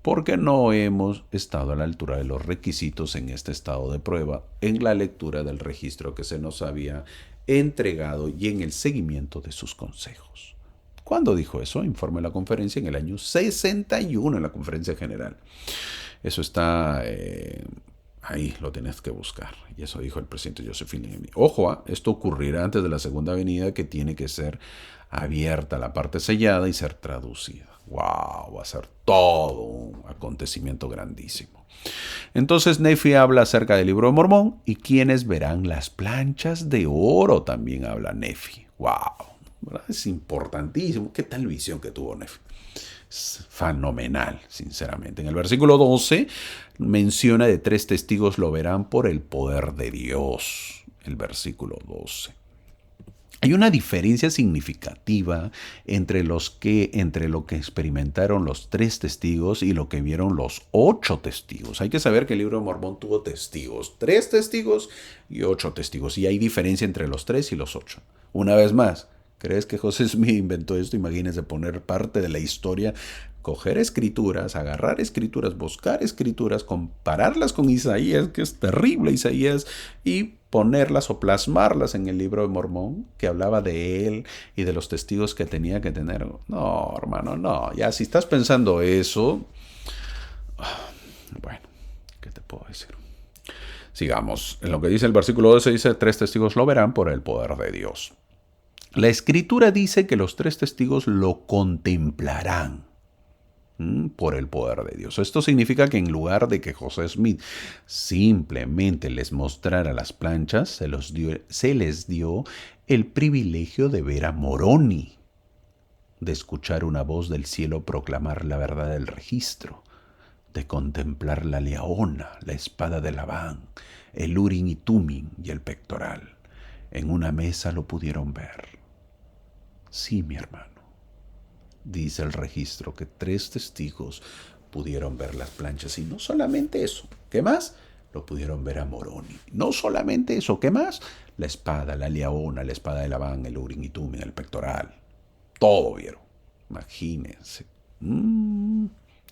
Porque no hemos estado a la altura de los requisitos en este estado de prueba, en la lectura del registro que se nos había entregado y en el seguimiento de sus consejos. ¿Cuándo dijo eso? Informe la conferencia en el año 61, en la conferencia general. Eso está ahí, lo tienes que buscar. Y eso dijo el presidente Joseph Fielding. Ojo, esto ocurrirá antes de la segunda venida, que tiene que ser abierta la parte sellada y ser traducida. ¡Wow! Va a ser todo un acontecimiento grandísimo. Entonces Nefi habla acerca del libro de Mormón y quienes verán las planchas de oro, también habla Nefi. ¡Wow! ¿Verdad? Es importantísimo. ¿Qué tal visión que tuvo Nefi? Es fenomenal, sinceramente. En el versículo 12 menciona de 3 testigos lo verán por el poder de Dios. El versículo 12. Hay una diferencia significativa entre lo que experimentaron los 3 testigos y lo que vieron los 8 testigos. Hay que saber que el libro de Mormón tuvo testigos, 3 testigos y 8 testigos. Y hay diferencia entre los 3 y los 8. Una vez más, ¿crees que José Smith inventó esto? Imagínense poner parte de la historia, coger escrituras, agarrar escrituras, buscar escrituras, compararlas con Isaías, que es terrible Isaías, y ponerlas o plasmarlas en el libro de Mormón, que hablaba de él y de los testigos que tenía que tener. No, hermano, no. Ya si estás pensando eso, bueno, ¿qué te puedo decir? Sigamos. En lo que dice el versículo 12 dice, 3 testigos lo verán por el poder de Dios. La escritura dice que los 3 testigos lo contemplarán por el poder de Dios. Esto significa que en lugar de que José Smith simplemente les mostrara las planchas, se les dio el privilegio de ver a Moroni, de escuchar una voz del cielo proclamar la verdad del registro, de contemplar la leona, la espada de Labán, el Urim y Tumim y el pectoral. En una mesa lo pudieron ver. Sí, mi hermano. Dice el registro que 3 testigos pudieron ver las planchas. Y no solamente eso. ¿Qué más? Lo pudieron ver a Moroni. No solamente eso. ¿Qué más? La espada, la leona, la espada de Labán, el Urim y Tumim, el pectoral. Todo vieron. Imagínense.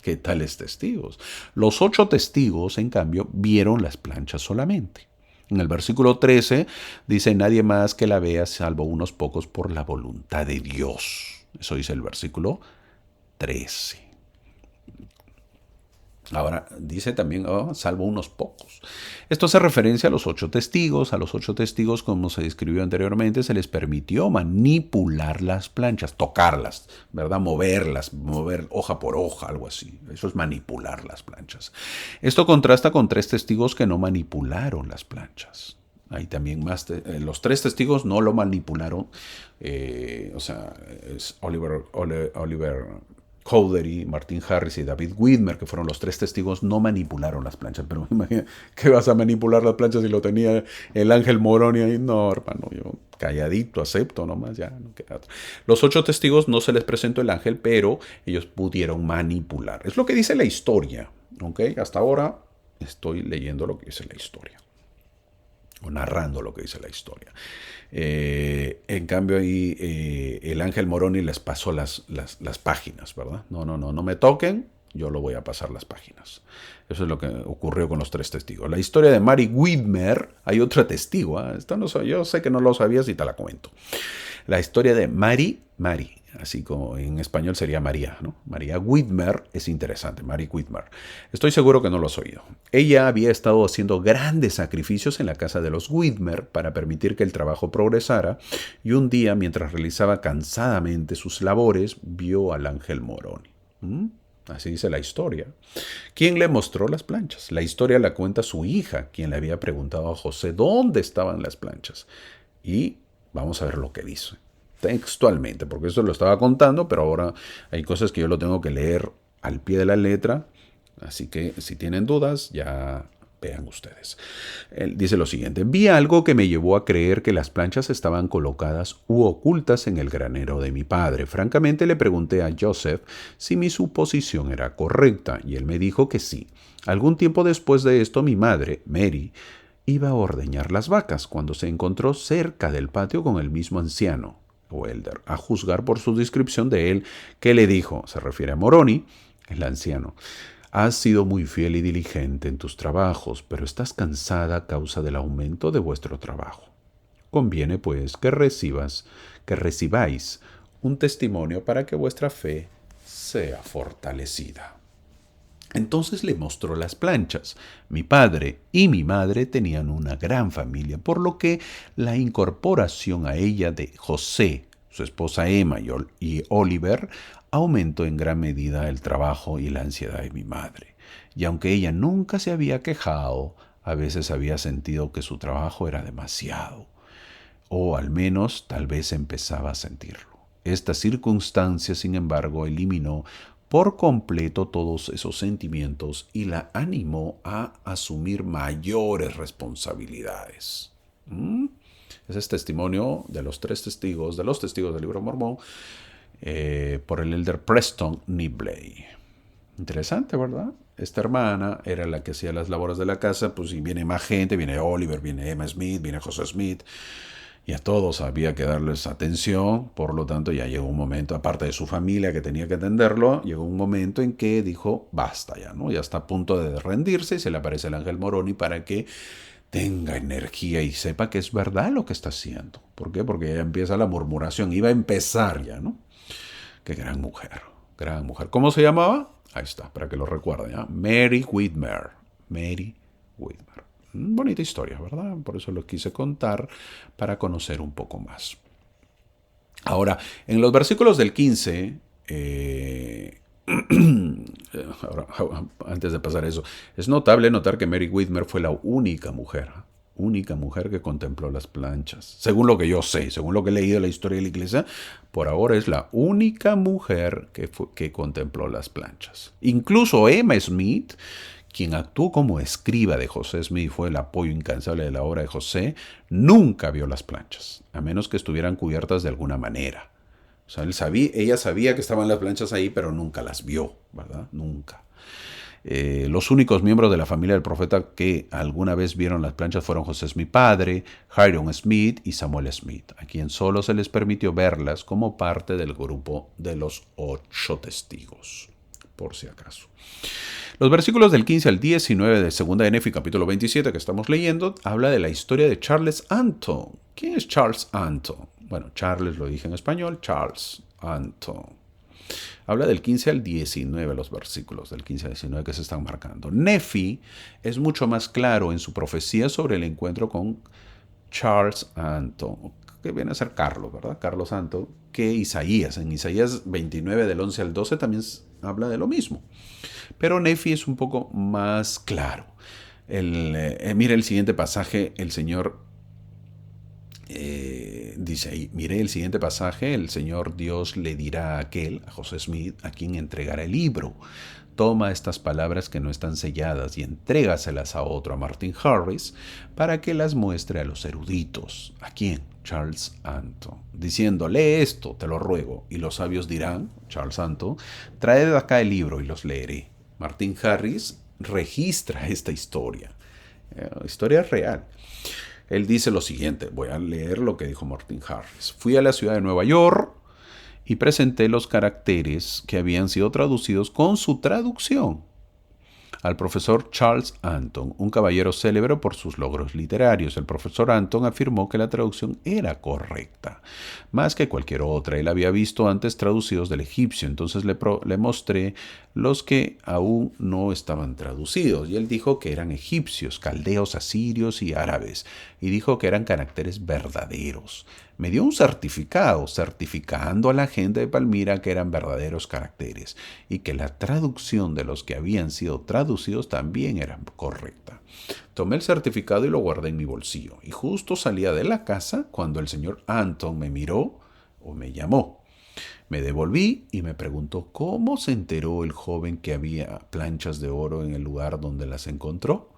¿Qué tales testigos? Los 8 testigos, en cambio, vieron las planchas solamente. En el versículo 13 dice, nadie más que la vea salvo unos pocos por la voluntad de Dios. Eso dice el versículo 13. Ahora dice también, salvo unos pocos. Esto hace referencia a los 8 testigos. A los 8 testigos, como se describió anteriormente, se les permitió manipular las planchas, tocarlas, ¿verdad? Moverlas, mover hoja por hoja, algo así. Eso es manipular las planchas. Esto contrasta con 3 testigos que no manipularon las planchas. Hay también más, los 3 testigos no lo manipularon, es Oliver Cowdery, Martin Harris y David Widmer, que fueron los 3 testigos, no manipularon las planchas. Pero imagina, ¿qué vas a manipular las planchas si lo tenía el ángel Moroni ahí? No, hermano, yo calladito acepto nomás, ya no queda otra. Los 8 testigos no se les presentó el ángel, pero ellos pudieron manipular. Es lo que dice la historia, ¿ok? Hasta ahora estoy leyendo lo que dice la historia, o narrando lo que dice la historia. En cambio ahí el ángel Moroni les pasó las páginas, ¿verdad? No me toquen, yo lo voy a pasar las páginas. Eso es lo que ocurrió con los 3 testigos. La historia de Mary Widmer, hay otra testigo, esto no, yo sé que no lo sabías y te la comento. La historia de Mary, así como en español sería María, ¿no? María Widmer es interesante, Mary Widmer. Estoy seguro que no lo has oído. Ella había estado haciendo grandes sacrificios en la casa de los Widmer para permitir que el trabajo progresara, y un día, mientras realizaba cansadamente sus labores, vio al ángel Moroni. Así dice la historia. ¿Quién le mostró las planchas? La historia la cuenta su hija, quien le había preguntado a José dónde estaban las planchas. Y vamos a ver lo que dice textualmente, porque eso lo estaba contando, pero ahora hay cosas que yo lo tengo que leer al pie de la letra. Así que si tienen dudas, ya Vean ustedes. Él dice lo siguiente: vi algo que me llevó a creer que las planchas estaban colocadas u ocultas en el granero de mi padre. Francamente le pregunté a Joseph si mi suposición era correcta y él me dijo que sí. Algún tiempo después de esto, mi madre, Mary, iba a ordeñar las vacas cuando se encontró cerca del patio con el mismo anciano, o elder, a juzgar por su descripción de él, que le dijo, se refiere a Moroni, el anciano: has sido muy fiel y diligente en tus trabajos, pero estás cansada a causa del aumento de vuestro trabajo. Conviene, pues, que recibáis un testimonio para que vuestra fe sea fortalecida. Entonces le mostró las planchas. Mi padre y mi madre tenían una gran familia, por lo que la incorporación a ella de José, su esposa Emma y Oliver aumentó en gran medida el trabajo y la ansiedad de mi madre. Y aunque ella nunca se había quejado, a veces había sentido que su trabajo era demasiado, o al menos tal vez empezaba a sentirlo. Esta circunstancia, sin embargo, eliminó por completo todos esos sentimientos y la animó a asumir mayores responsabilidades. Ese es testimonio de los testigos del libro Mormón, por el elder Preston Nibley. Interesante, ¿verdad? Esta hermana era la que hacía las labores de la casa, pues y viene más gente, viene Oliver, viene Emma Smith, viene José Smith, y a todos había que darles atención. Por lo tanto, ya llegó un momento, aparte de su familia que tenía que atenderlo, llegó un momento en que dijo, basta ya, ¿no? Ya está a punto de rendirse y se le aparece el ángel Moroni para que tenga energía y sepa que es verdad lo que está haciendo. ¿Por qué? Porque ya empieza la murmuración, iba a empezar ya, ¿no? Qué gran mujer, gran mujer. ¿Cómo se llamaba? Ahí está, para que lo recuerden, ¿ya? Mary Whitmer. Mary Whitmer. Bonita historia, ¿verdad? Por eso lo quise contar, para conocer un poco más. Ahora, en los versículos del 15, ahora, antes de pasar a eso, es notable notar que Mary Whitmer fue la única mujer que contempló las planchas. Según lo que yo sé, según lo que he leído de la historia de la iglesia, por ahora es la única mujer que contempló las planchas. Incluso Emma Smith, quien actuó como escriba de José Smith y fue el apoyo incansable de la obra de José, nunca vio las planchas, a menos que estuvieran cubiertas de alguna manera. O sea, ella sabía que estaban las planchas ahí, pero nunca las vio, ¿verdad? Nunca. Los únicos miembros de la familia del profeta que alguna vez vieron las planchas fueron José Smith padre, Hiram Smith y Samuel Smith, a quien solo se les permitió verlas como parte del grupo de los 8 testigos, por si acaso. Los versículos del 15 al 19 de 2 de Nefi, capítulo 27, que estamos leyendo, habla de la historia de Charles Anton. ¿Quién es Charles Anton? Bueno, Charles lo dije en español, Charles Anton. Habla del 15 al 19, los versículos del 15 al 19 que se están marcando. Nefi es mucho más claro en su profecía sobre el encuentro con Charles Anton, que viene a ser Carlos, ¿verdad? Carlos Anton, que Isaías. En Isaías 29, del 11 al 12, también habla de lo mismo. Pero Nefi es un poco más claro. Mire el siguiente pasaje, el Señor dice ahí, mire el siguiente pasaje, el Señor Dios le dirá a José Smith, a quien entregará el libro: toma estas palabras que no están selladas y entrégaselas a otro, a Martin Harris, para que las muestre a los eruditos. ¿A quién? Charles Anton, diciendo, lee esto, te lo ruego. Y los sabios dirán, Charles Anton, traed acá el libro y los leeré. Martin Harris registra esta historia. Historia real. Él dice lo siguiente, voy a leer lo que dijo Martin Harris. Fui a la ciudad de Nueva York y presenté los caracteres que habían sido traducidos con su traducción al profesor Charles Anton, un caballero célebre por sus logros literarios. El profesor Anton afirmó que la traducción era correcta, más que cualquier otra. Él había visto antes traducidos del egipcio, entonces le mostré los que aún no estaban traducidos, y él dijo que eran egipcios, caldeos, asirios y árabes, y dijo que eran caracteres verdaderos. Me dio un certificado certificando a la gente de Palmira que eran verdaderos caracteres y que la traducción de los que habían sido traducidos también era correcta. Tomé el certificado y lo guardé en mi bolsillo, y justo salía de la casa cuando el señor Anton me miró o me llamó. Me devolví y me preguntó cómo se enteró el joven que había planchas de oro en el lugar donde las encontró.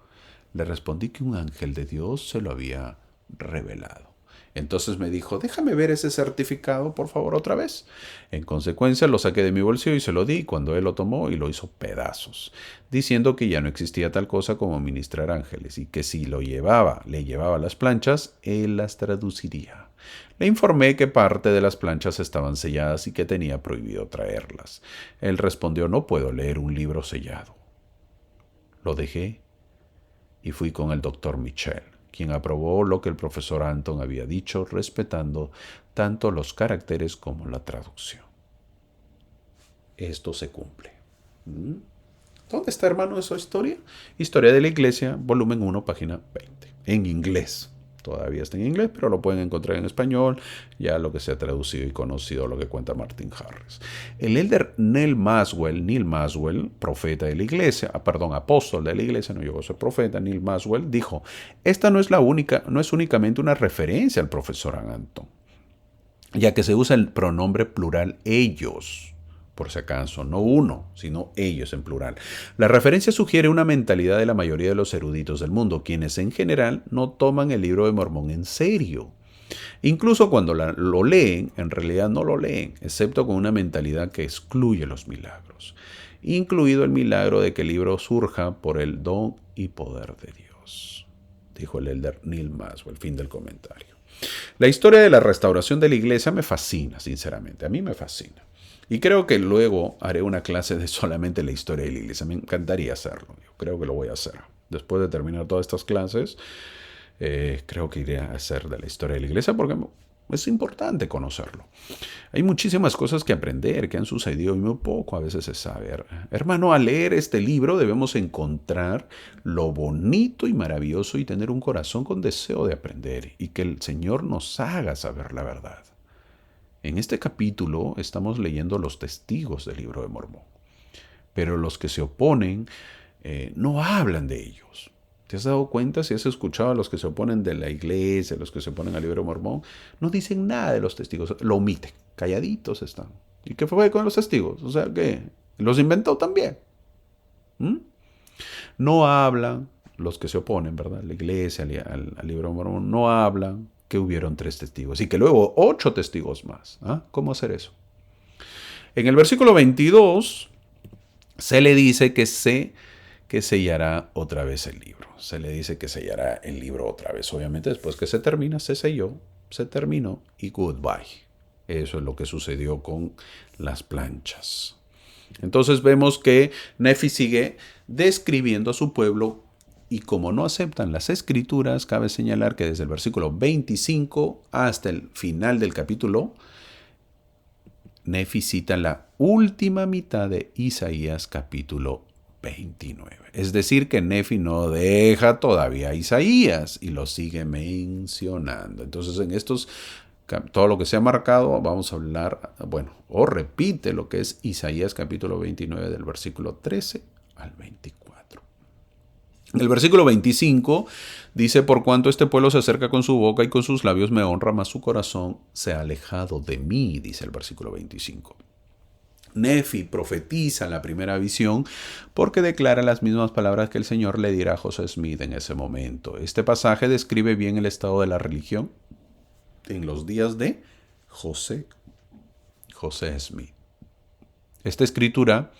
Le respondí que un ángel de Dios se lo había revelado. Entonces me dijo, déjame ver ese certificado, por favor, otra vez. En consecuencia, lo saqué de mi bolsillo y se lo di cuando él lo tomó y lo hizo pedazos, diciendo que ya no existía tal cosa como ministrar ángeles y que si le llevaba las planchas, él las traduciría. Le informé que parte de las planchas estaban selladas y que tenía prohibido traerlas. Él respondió, no puedo leer un libro sellado. Lo dejé y fui con el doctor Michel, quien aprobó lo que el profesor Anton había dicho, respetando tanto los caracteres como la traducción. Esto se cumple. ¿Dónde está, hermano, esa historia? Historia de la Iglesia, volumen 1, página 20. En inglés. Todavía está en inglés, pero lo pueden encontrar en español, ya lo que se ha traducido y conocido, lo que cuenta Martin Harris. El elder Neil Maxwell, profeta de la iglesia, apóstol de la iglesia, no llegó a ser profeta, Neil Maxwell, dijo, esta no es únicamente una referencia al profesor Anton, ya que se usa el pronombre plural ellos, por si acaso, no uno, sino ellos en plural. La referencia sugiere una mentalidad de la mayoría de los eruditos del mundo, quienes en general no toman el libro de Mormón en serio. Incluso cuando lo leen, en realidad no lo leen, excepto con una mentalidad que excluye los milagros, incluido el milagro de que el libro surja por el don y poder de Dios, dijo el elder Neil Maxwell. Fin del comentario. La historia de la restauración de la iglesia me fascina, sinceramente, a mí me fascina. Y creo que luego haré una clase de solamente la historia de la iglesia. Me encantaría hacerlo. Yo creo que lo voy a hacer. Después de terminar todas estas clases, creo que iré a hacer de la historia de la iglesia porque es importante conocerlo. Hay muchísimas cosas que aprender, que han sucedido y muy poco a veces se sabe. Hermano, al leer este libro debemos encontrar lo bonito y maravilloso y tener un corazón con deseo de aprender y que el Señor nos haga saber la verdad. En este capítulo estamos leyendo los testigos del libro de Mormón, pero los que se oponen no hablan de ellos. ¿Te has dado cuenta? Si has escuchado a los que se oponen de la iglesia, a los que se oponen al libro de Mormón, no dicen nada de los testigos, lo omiten, calladitos están. ¿Y qué fue con los testigos? O sea, ¿qué? ¿Los inventó también? No hablan los que se oponen, ¿verdad? La iglesia, al libro de Mormón, no hablan que hubieron 3 testigos y que luego 8 testigos más. ¿Cómo hacer eso? En el versículo 22 se le dice que sellará otra vez el libro. Se le dice que sellará el libro otra vez. Obviamente después que se termina, se selló, se terminó y goodbye. Eso es lo que sucedió con las planchas. Entonces vemos que Nefi sigue describiendo a su pueblo y como no aceptan las escrituras, cabe señalar que desde el versículo 25 hasta el final del capítulo, Nefi cita la última mitad de Isaías capítulo 29. Es decir, que Nefi no deja todavía a Isaías y lo sigue mencionando. Entonces, en todo lo que se ha marcado, vamos a hablar, o repite lo que es Isaías capítulo 29 del versículo 13 al 24. El versículo 25 dice, por cuanto este pueblo se acerca con su boca y con sus labios me honra, mas su corazón se ha alejado de mí, dice el versículo 25. Nefi profetiza la primera visión porque declara las mismas palabras que el Señor le dirá a José Smith en ese momento. Este pasaje describe bien el estado de la religión en los días de José Smith. Esta escritura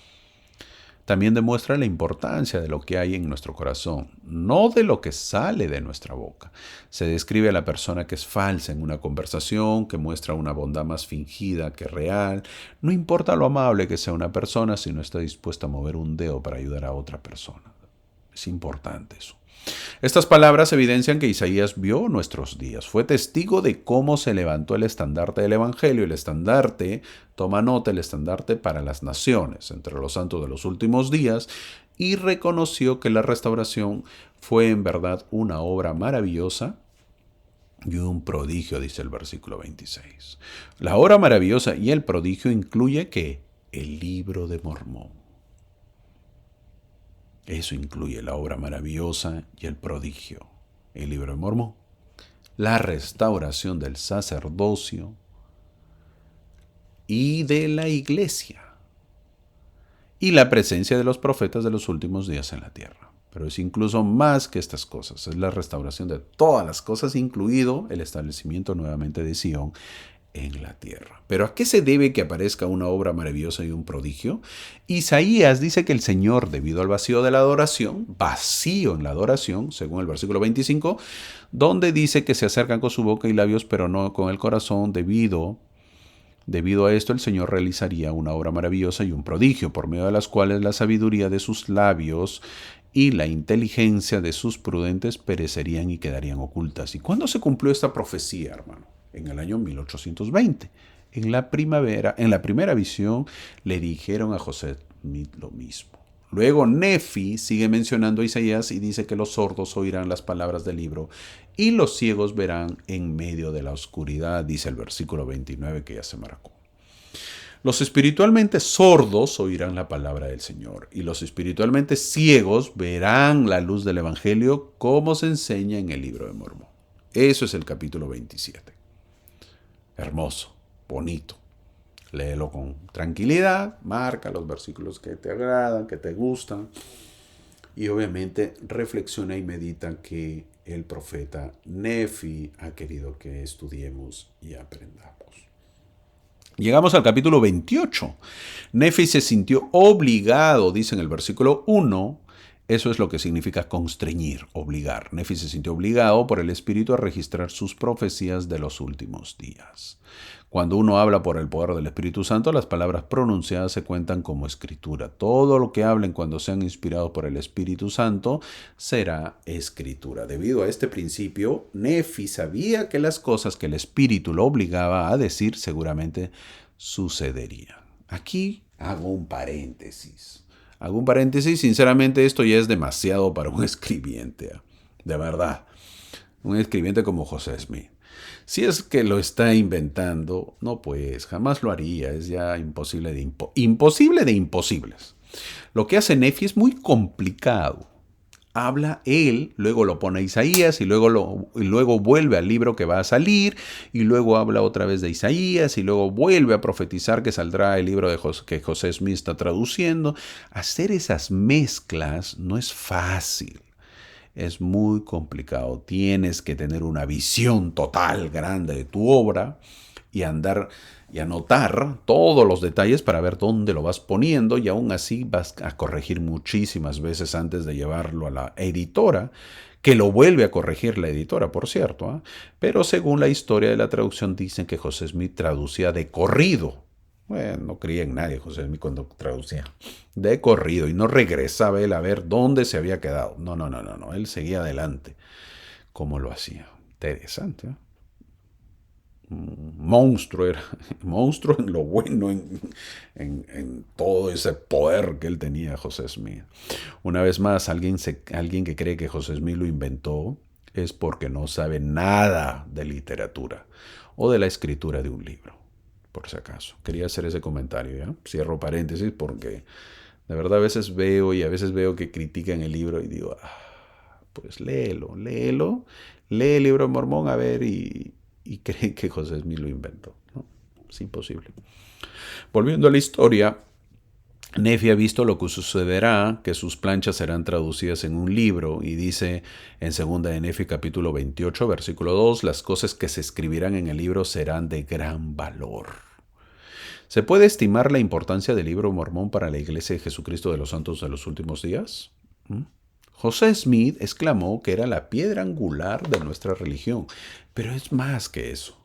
también demuestra la importancia de lo que hay en nuestro corazón, no de lo que sale de nuestra boca. Se describe a la persona que es falsa en una conversación, que muestra una bondad más fingida que real. No importa lo amable que sea una persona si no está dispuesta a mover un dedo para ayudar a otra persona. Es importante eso. Estas palabras evidencian que Isaías vio nuestros días, fue testigo de cómo se levantó el estandarte del Evangelio. El estandarte, toma nota, el estandarte para las naciones, entre los santos de los últimos días, y reconoció que la restauración fue en verdad una obra maravillosa y un prodigio, dice el versículo 26. La obra maravillosa y el prodigio incluye que el libro de Mormón. Eso incluye la obra maravillosa y el prodigio, el libro de Mormón, la restauración del sacerdocio y de la iglesia y la presencia de los profetas de los últimos días en la tierra. pero es incluso más que estas cosas. Es la restauración de todas las cosas, incluido el establecimiento nuevamente de Sion en la tierra. ¿Pero a qué se debe que aparezca una obra maravillosa y un prodigio? Isaías dice que el Señor, debido al vacío de la adoración, vacío en la adoración, según el versículo 25, donde dice que se acercan con su boca y labios, pero no con el corazón, debido a esto el Señor realizaría una obra maravillosa y un prodigio, por medio de las cuales la sabiduría de sus labios y la inteligencia de sus prudentes perecerían y quedarían ocultas. ¿Y cuándo se cumplió esta profecía, hermano? En el año 1820. En la primera visión le dijeron a José Smith lo mismo. Luego Nefi sigue mencionando a Isaías y dice que los sordos oirán las palabras del libro y los ciegos verán en medio de la oscuridad, dice el versículo 29 que ya se marcó. Los espiritualmente sordos oirán la palabra del Señor y los espiritualmente ciegos verán la luz del Evangelio como se enseña en el libro de Mormón. Eso es el capítulo 27. Hermoso, bonito. Léelo con tranquilidad, marca los versículos que te agradan, que te gustan y obviamente reflexiona y medita que el profeta Nefi ha querido que estudiemos y aprendamos. Llegamos al capítulo 28. Nefi se sintió obligado, dice en el versículo 1, eso es lo que significa constreñir, obligar. Nefi se sintió obligado por el Espíritu a registrar sus profecías de los últimos días. Cuando uno habla por el poder del Espíritu Santo, las palabras pronunciadas se cuentan como escritura. Todo lo que hablen cuando sean inspirados por el Espíritu Santo será escritura. Debido a este principio, Nefi sabía que las cosas que el Espíritu lo obligaba a decir seguramente sucederían. Aquí hago un paréntesis. Sinceramente esto ya es demasiado para un escribiente, de verdad. Un escribiente como José Smith. Si es que lo está inventando, no pues, jamás lo haría, es ya imposible de imposibles. Lo que hace Nefi es muy complicado. Habla él, luego lo pone a Isaías y luego vuelve al libro que va a salir y luego habla otra vez de Isaías y luego vuelve a profetizar que saldrá el libro que José Smith está traduciendo. Hacer esas mezclas no es fácil. Es muy complicado. Tienes que tener una visión total, grande de tu obra y anotar todos los detalles para ver dónde lo vas poniendo y aún así vas a corregir muchísimas veces antes de llevarlo a la editora, que lo vuelve a corregir la editora, por cierto. Pero según la historia de la traducción dicen que José Smith traducía de corrido. Bueno, no creía en nadie José Smith cuando traducía de corrido y no regresaba él a ver dónde se había quedado. No. Él seguía adelante. ¿Cómo lo hacía? Interesante, ¿eh? Monstruo era. Monstruo en lo bueno, en todo ese poder que él tenía, José Smith. Una vez más, alguien que cree que José Smith lo inventó es porque no sabe nada de literatura o de la escritura de un libro. Por si acaso. Quería hacer ese comentario, ¿ya? Cierro paréntesis porque de verdad a veces veo que critican el libro y digo, pues léelo. Lee el libro de Mormón a ver y creen que José Smith lo inventó. ¿No? Es imposible. Volviendo a la historia, Nefi ha visto lo que sucederá, que sus planchas serán traducidas en un libro y dice en 2 de Nefi capítulo 28 versículo 2, las cosas que se escribirán en el libro serán de gran valor. ¿Se puede estimar la importancia del libro Mormón para la Iglesia de Jesucristo de los Santos de los Últimos Días? José Smith exclamó que era la piedra angular de nuestra religión, pero es más que eso.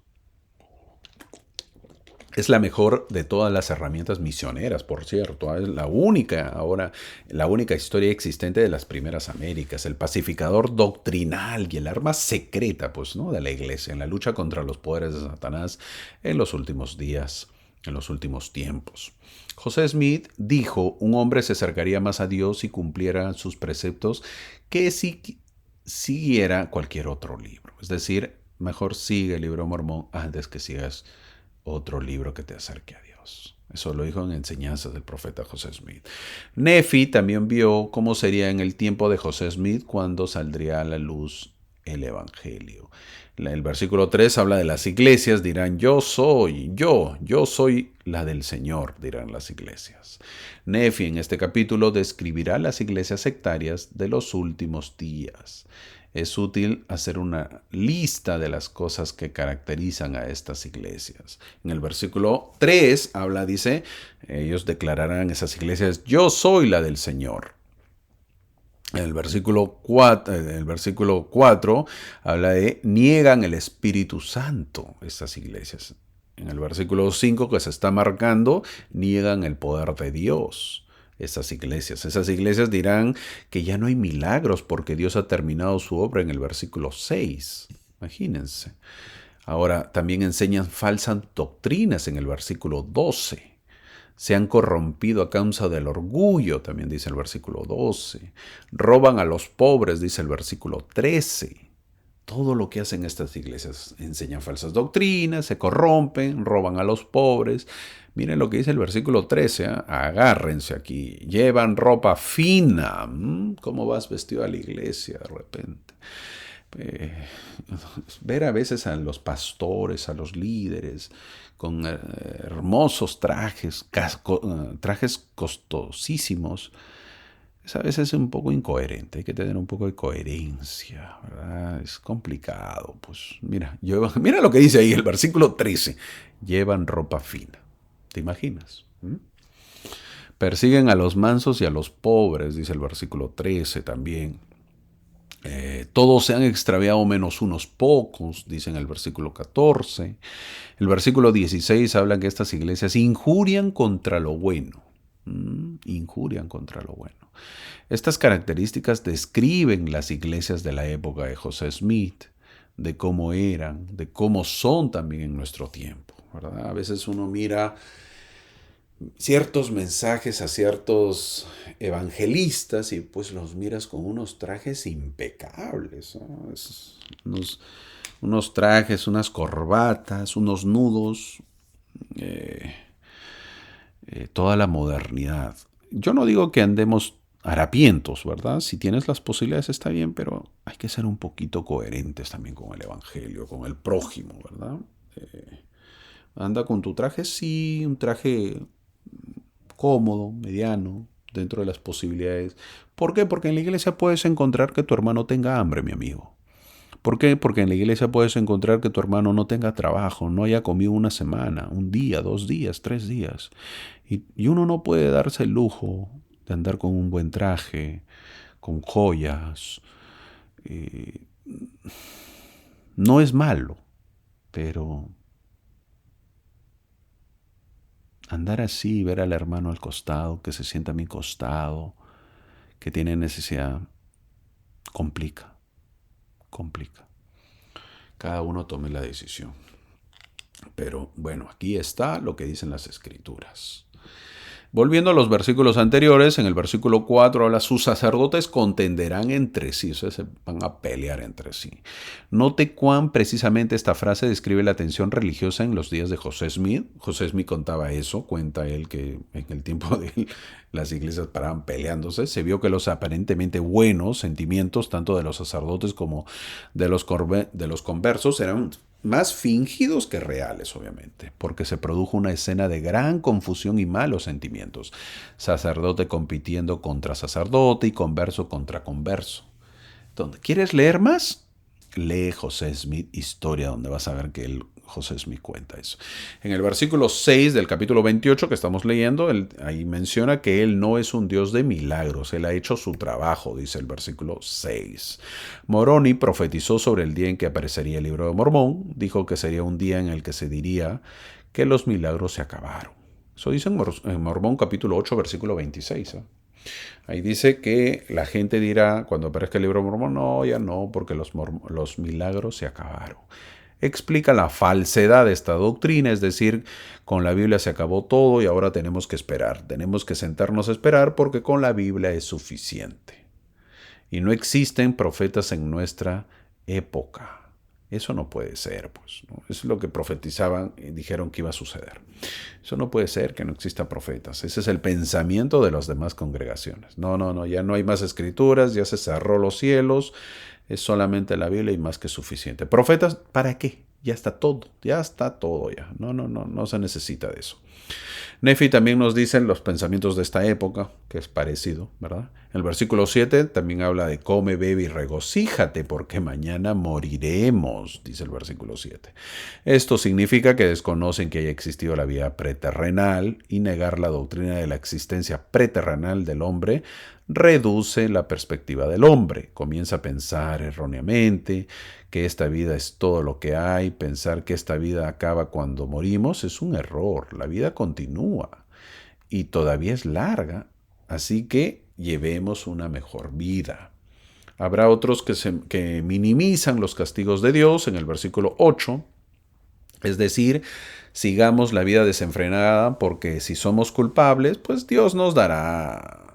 Es la mejor de todas las herramientas misioneras, por cierto. Es la única historia existente de las primeras Américas. El pacificador doctrinal y el arma secreta, de la iglesia en la lucha contra los poderes de Satanás en los últimos días, en los últimos tiempos. José Smith dijo, un hombre se acercaría más a Dios si cumpliera sus preceptos que si siguiera cualquier otro libro. Es decir, mejor sigue el libro de Mormón antes que sigas otro libro que te acerque a Dios. Eso lo dijo en Enseñanzas del profeta José Smith. Nefi también vio cómo sería en el tiempo de José Smith cuando saldría a la luz el Evangelio. El versículo 3 habla de las iglesias, dirán yo soy la del Señor, dirán las iglesias. Nefi en este capítulo describirá las iglesias sectarias de los últimos días. Es útil hacer una lista de las cosas que caracterizan a estas iglesias. En el versículo 3 dice, ellos declararán esas iglesias, yo soy la del Señor. En el versículo 4 habla de niegan el Espíritu Santo estas iglesias. En el versículo 5 que se está marcando, niegan el poder de Dios. Esas iglesias dirán que ya no hay milagros porque Dios ha terminado su obra en el versículo 6. Imagínense. Ahora también enseñan falsas doctrinas en el versículo 12. Se han corrompido a causa del orgullo, también dice el versículo 12. Roban a los pobres, dice el versículo 13. Todo lo que hacen estas iglesias, enseñan falsas doctrinas, se corrompen, roban a los pobres. Miren lo que dice el versículo 13, agárrense aquí. Llevan ropa fina. ¿Cómo vas vestido a la iglesia de repente? Ver a veces a los pastores, a los líderes, con hermosos trajes, trajes costosísimos, es a veces un poco incoherente. Hay que tener un poco de coherencia, ¿verdad? Es complicado. Pues mira lo que dice ahí el versículo 13. Llevan ropa fina. ¿Te imaginas? Persiguen a los mansos y a los pobres, dice el versículo 13 también. Todos se han extraviado menos unos pocos, dice en el versículo 14. El versículo 16 habla que estas iglesias injurian contra lo bueno. Injurian contra lo bueno. Estas características describen las iglesias de la época de José Smith, de cómo eran, de cómo son también en nuestro tiempo, ¿verdad? A veces uno mira ciertos mensajes a ciertos evangelistas y pues los miras con unos trajes impecables, ¿no? Unos trajes, unas corbatas, unos nudos, toda la modernidad. Yo no digo que andemos harapientos, ¿verdad? Si tienes las posibilidades está bien, pero hay que ser un poquito coherentes también con el evangelio, con el prójimo, ¿verdad? Anda con tu traje, sí, un traje cómodo, mediano, dentro de las posibilidades. ¿Por qué? Porque en la iglesia puedes encontrar que tu hermano tenga hambre, mi amigo. ¿Por qué? Porque en la iglesia puedes encontrar que tu hermano no tenga trabajo, no haya comido una semana, un día, 2 días, 3 días. Y uno no puede darse el lujo de andar con un buen traje, con joyas. No es malo, pero andar así, ver al hermano al costado, que se sienta a mi costado, que tiene necesidad, complica. Cada uno tome la decisión. Pero bueno, aquí está lo que dicen las Escrituras. Volviendo a los versículos anteriores, en el versículo 4 habla, sus sacerdotes contenderán entre sí, o sea, se van a pelear entre sí. Note cuán precisamente esta frase describe la tensión religiosa en los días de José Smith. José Smith contaba eso, cuenta él que en el tiempo de él las iglesias paraban peleándose. Se vio que los aparentemente buenos sentimientos, tanto de los sacerdotes como de los conversos, eran más fingidos que reales, obviamente, porque se produjo una escena de gran confusión y malos sentimientos. Sacerdote compitiendo contra sacerdote y converso contra converso. ¿Quieres leer más? Lee José Smith, historia, donde vas a ver que José Smith cuenta eso. En el versículo 6 del capítulo 28 que estamos leyendo, ahí menciona que él no es un Dios de milagros, él ha hecho su trabajo, dice el versículo 6. Moroni profetizó sobre el día en que aparecería el libro de Mormón, dijo que sería un día en el que se diría que los milagros se acabaron. Eso dice en Mormón capítulo 8, versículo 26. Ahí dice que la gente dirá, cuando aparezca el libro de Mormón, no, ya no, porque los milagros se acabaron. Explica la falsedad de esta doctrina, es decir, con la Biblia se acabó todo y ahora tenemos que esperar. Tenemos que sentarnos a esperar porque con la Biblia es suficiente. Y no existen profetas en nuestra época. Eso no puede ser, pues, ¿no? Eso es lo que profetizaban y dijeron que iba a suceder. Eso no puede ser, que no existan profetas. Ese es el pensamiento de las demás congregaciones. No, ya no hay más escrituras, ya se cerró los cielos. Es solamente la Biblia y más que suficiente. Profetas, ¿para qué? Ya está todo ya. No se necesita de eso. Nefi también nos dice los pensamientos de esta época, que es parecido, ¿verdad? El versículo 7 también habla de come, bebe y regocíjate, porque mañana moriremos, dice el versículo 7. Esto significa que desconocen que haya existido la vida preterrenal y negar la doctrina de la existencia preterrenal del hombre reduce la perspectiva del hombre. Comienza a pensar erróneamente que esta vida es todo lo que hay. Pensar que esta vida acaba cuando morimos es un error. La vida continúa y todavía es larga, así que llevemos una mejor vida. Habrá otros que minimizan los castigos de Dios en el versículo 8, es decir, sigamos la vida desenfrenada porque si somos culpables, pues Dios nos dará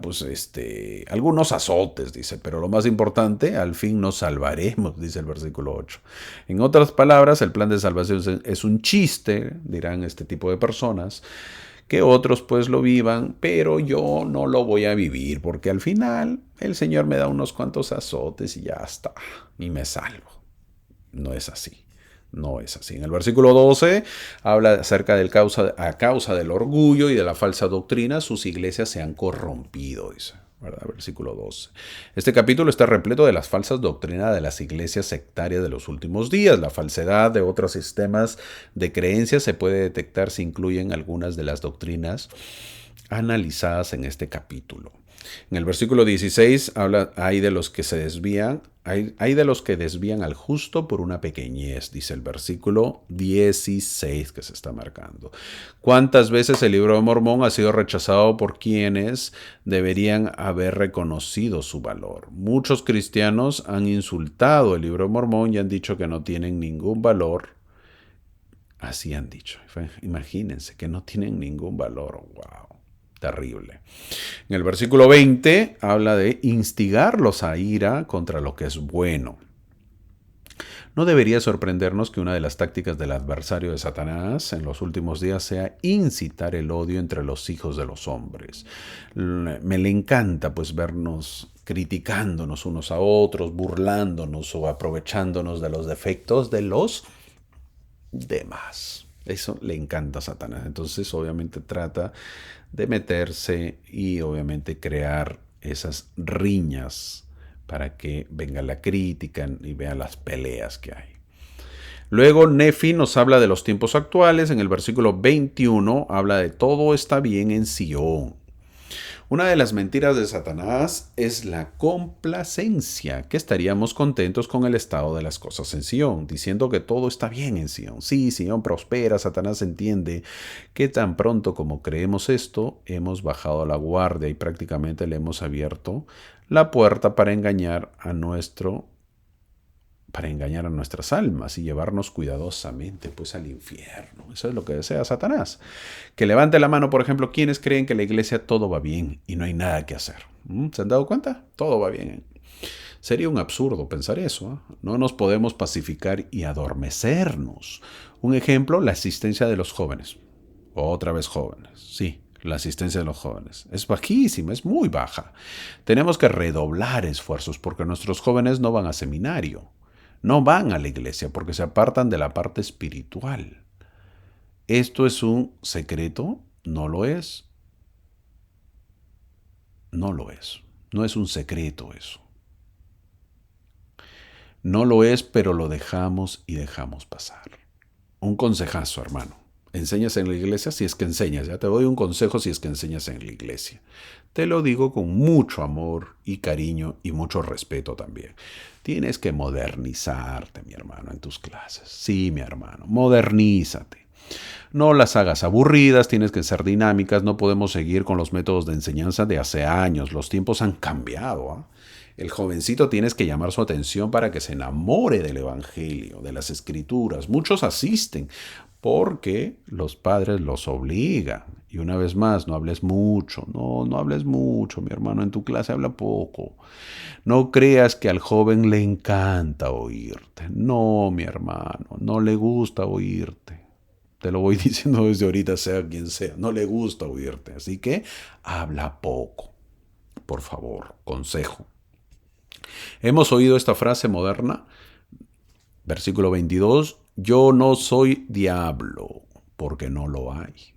pues algunos azotes, dice, pero lo más importante, al fin nos salvaremos, dice el versículo 8. En otras palabras, el plan de salvación es un chiste, dirán este tipo de personas, que otros pues lo vivan, pero yo no lo voy a vivir, porque al final el Señor me da unos cuantos azotes y ya está, y me salvo. No es así. No es así. En el versículo 12 habla acerca del a causa del orgullo y de la falsa doctrina, sus iglesias se han corrompido, dice, ¿verdad? Versículo 12. Este capítulo está repleto de las falsas doctrinas de las iglesias sectarias de los últimos días. La falsedad de otros sistemas de creencias se puede detectar si incluyen algunas de las doctrinas analizadas en este capítulo. En el versículo 16 habla, hay de los que se desvían, hay de los que desvían al justo por una pequeñez, dice el versículo 16 que se está marcando. ¿Cuántas veces el libro de Mormón ha sido rechazado por quienes deberían haber reconocido su valor? Muchos cristianos han insultado el libro de Mormón y han dicho que no tienen ningún valor. Así han dicho. Imagínense que no tienen ningún valor. ¡Wow! Terrible. En el versículo 20 habla de instigarlos a ira contra lo que es bueno. No debería sorprendernos que una de las tácticas del adversario de Satanás en los últimos días sea incitar el odio entre los hijos de los hombres. Me le encanta pues vernos criticándonos unos a otros, burlándonos o aprovechándonos de los defectos de los demás. Eso le encanta a Satanás. Entonces, obviamente, trata de meterse y, obviamente, crear esas riñas para que venga la crítica y vea las peleas que hay. Luego, Nefi nos habla de los tiempos actuales. En el versículo 21 habla de todo está bien en Sion. Una de las mentiras de Satanás es la complacencia, que estaríamos contentos con el estado de las cosas en Sion, diciendo que todo está bien en Sion. Sí, Sion prospera, Satanás entiende que tan pronto como creemos esto, hemos bajado la guardia y prácticamente le hemos abierto la puerta para engañar a nuestras almas y llevarnos cuidadosamente pues al infierno. Eso es lo que desea Satanás. Que levante la mano, por ejemplo, quienes creen que en la iglesia todo va bien y no hay nada que hacer. ¿Se han dado cuenta? Todo va bien. Sería un absurdo pensar eso, ¿eh? No nos podemos pacificar y adormecernos. Un ejemplo, la asistencia de los jóvenes. Otra vez jóvenes, sí. La asistencia de los jóvenes es bajísima, es muy baja. Tenemos que redoblar esfuerzos porque nuestros jóvenes no van a seminario. No van a la iglesia porque se apartan de la parte espiritual. ¿Esto es un secreto? No lo es. No lo es. No es un secreto eso. No lo es, pero lo dejamos y dejamos pasar. Un consejazo, hermano. ¿Enseñas en la iglesia? Si es que enseñas. Ya te doy un consejo si es que enseñas en la iglesia. Te lo digo con mucho amor y cariño y mucho respeto también. Tienes que modernizarte, mi hermano, en tus clases. Sí, mi hermano, modernízate. No las hagas aburridas, tienes que ser dinámicas. No podemos seguir con los métodos de enseñanza de hace años. Los tiempos han cambiado, ¿eh? El jovencito tienes que llamar su atención para que se enamore del evangelio, de las escrituras. Muchos asisten porque los padres los obligan. Y una vez más, no hables mucho. No hables mucho, mi hermano. En tu clase habla poco. No creas que al joven le encanta oírte. No, mi hermano, no le gusta oírte. Te lo voy diciendo desde ahorita, sea quien sea. No le gusta oírte. Así que habla poco. Por favor, consejo. Hemos oído esta frase moderna, versículo 22, yo no soy diablo, porque no lo hay.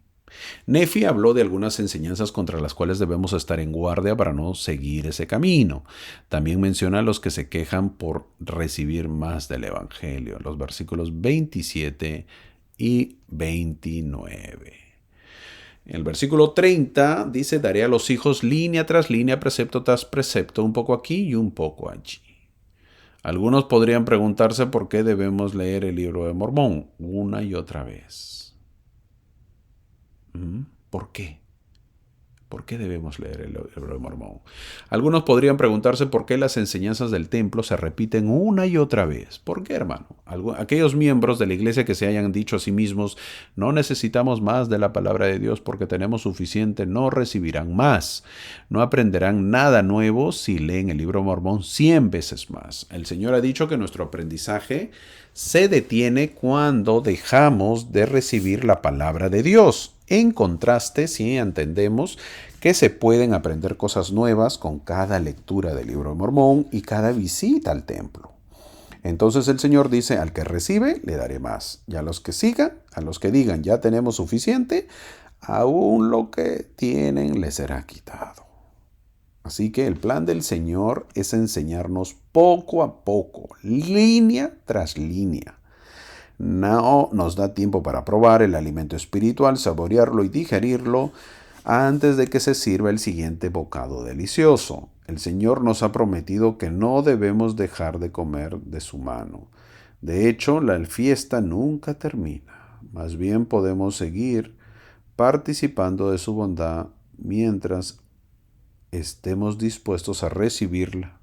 Nefi habló de algunas enseñanzas contra las cuales debemos estar en guardia para no seguir ese camino. También menciona a los que se quejan por recibir más del Evangelio, los versículos 27 y 29. En el versículo 30 dice, daré a los hijos línea tras línea, precepto tras precepto, un poco aquí y un poco allí. Algunos podrían preguntarse por qué debemos leer el libro de Mormón una y otra vez. ¿Por qué? ¿Por qué debemos leer el libro de Mormón? Algunos podrían preguntarse por qué las enseñanzas del templo se repiten una y otra vez. ¿Por qué, hermano? Aquellos miembros de la iglesia que se hayan dicho a sí mismos, no necesitamos más de la palabra de Dios porque tenemos suficiente, no recibirán más. No aprenderán nada nuevo si leen el libro de Mormón 100 veces más. El Señor ha dicho que nuestro aprendizaje se detiene cuando dejamos de recibir la palabra de Dios. En contraste, si entendemos que se pueden aprender cosas nuevas con cada lectura del libro de Mormón y cada visita al templo. Entonces el Señor dice, al que recibe, le daré más. Y a los que sigan, a los que digan, ya tenemos suficiente, aún lo que tienen les será quitado. Así que el plan del Señor es enseñarnos poco a poco, línea tras línea. No nos da tiempo para probar el alimento espiritual, saborearlo y digerirlo antes de que se sirva el siguiente bocado delicioso. El Señor nos ha prometido que no debemos dejar de comer de su mano. De hecho, la fiesta nunca termina. Más bien podemos seguir participando de su bondad mientras estemos dispuestos a recibirla.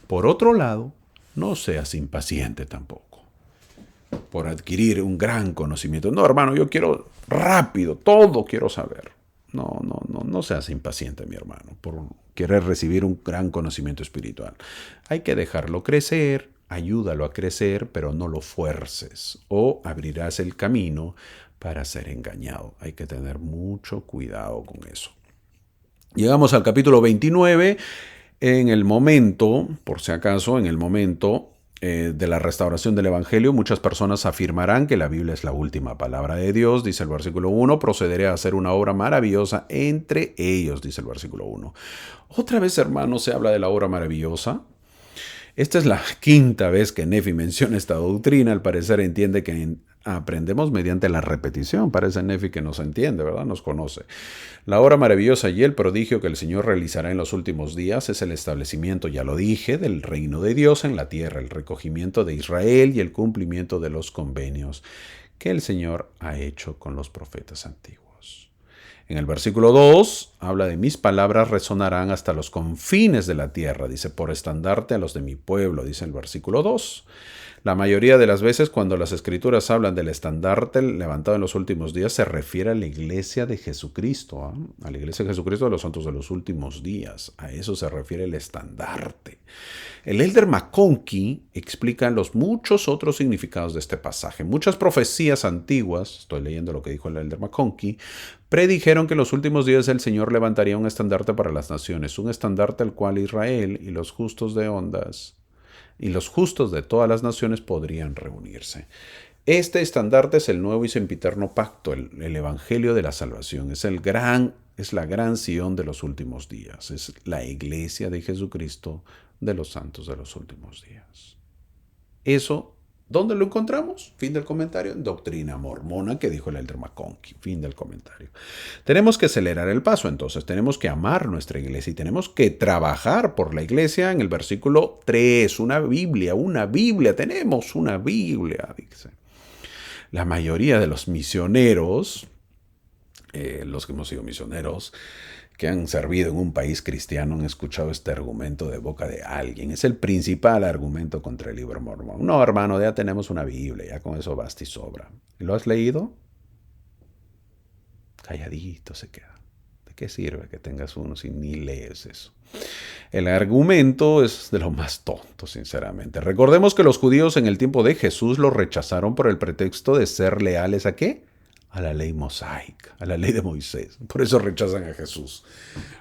Por otro lado, no seas impaciente tampoco por adquirir un gran conocimiento. No, hermano, yo quiero rápido, todo quiero saber. No seas impaciente, mi hermano, por querer recibir un gran conocimiento espiritual. Hay que dejarlo crecer, ayúdalo a crecer, pero no lo fuerces o abrirás el camino para ser engañado. Hay que tener mucho cuidado con eso. Llegamos al capítulo 29. En el momento, por si acaso, en el momento de la restauración del Evangelio, muchas personas afirmarán que la Biblia es la última palabra de Dios, dice el versículo 1, procederé a hacer una obra maravillosa entre ellos, dice el versículo 1. Otra vez, hermanos, se habla de la obra maravillosa. Esta es la quinta vez que Nefi menciona esta doctrina. Al parecer entiende que aprendemos mediante la repetición. Parece Nefi que nos entiende, ¿verdad? Nos conoce. La obra maravillosa y el prodigio que el Señor realizará en los últimos días es el establecimiento, ya lo dije, del reino de Dios en la tierra, el recogimiento de Israel y el cumplimiento de los convenios que el Señor ha hecho con los profetas antiguos. En el versículo 2 habla de mis palabras resonarán hasta los confines de la tierra. Dice, por estandarte a los de mi pueblo, dice el versículo 2. La mayoría de las veces cuando las escrituras hablan del estandarte levantado en los últimos días se refiere a la iglesia de Jesucristo, a la iglesia de Jesucristo de los santos de los últimos días. A eso se refiere el estandarte. El Elder McConkie explica los muchos otros significados de este pasaje. Muchas profecías antiguas, estoy leyendo lo que dijo el Elder McConkie, predijeron que en los últimos días el Señor levantaría un estandarte para las naciones, un estandarte al cual Israel y los justos de ondas y los justos de todas las naciones podrían reunirse. Este estandarte es el nuevo y sempiterno pacto, el evangelio de la salvación. Es la gran Sión de los últimos días. Es la iglesia de Jesucristo de los santos de los últimos días. Eso, ¿dónde lo encontramos? Fin del comentario. Doctrina mormona que dijo el Elder McConkie. Fin del comentario. Tenemos que acelerar el paso entonces. Tenemos que amar nuestra iglesia y tenemos que trabajar por la iglesia. En el versículo 3, una Biblia. Tenemos una Biblia, dice. La mayoría de los misioneros, los que hemos sido misioneros, que han servido en un país cristiano, han escuchado este argumento de boca de alguien. Es el principal argumento contra el libro mormón. No, hermano, ya tenemos una Biblia, ya con eso basta y sobra. ¿Lo has leído? Calladito se queda. ¿De qué sirve que tengas uno si ni lees eso? El argumento es de lo más tonto, sinceramente. Recordemos que los judíos en el tiempo de Jesús lo rechazaron por el pretexto de ser leales ¿a qué? A la ley mosaica, a la ley de Moisés. Por eso rechazan a Jesús.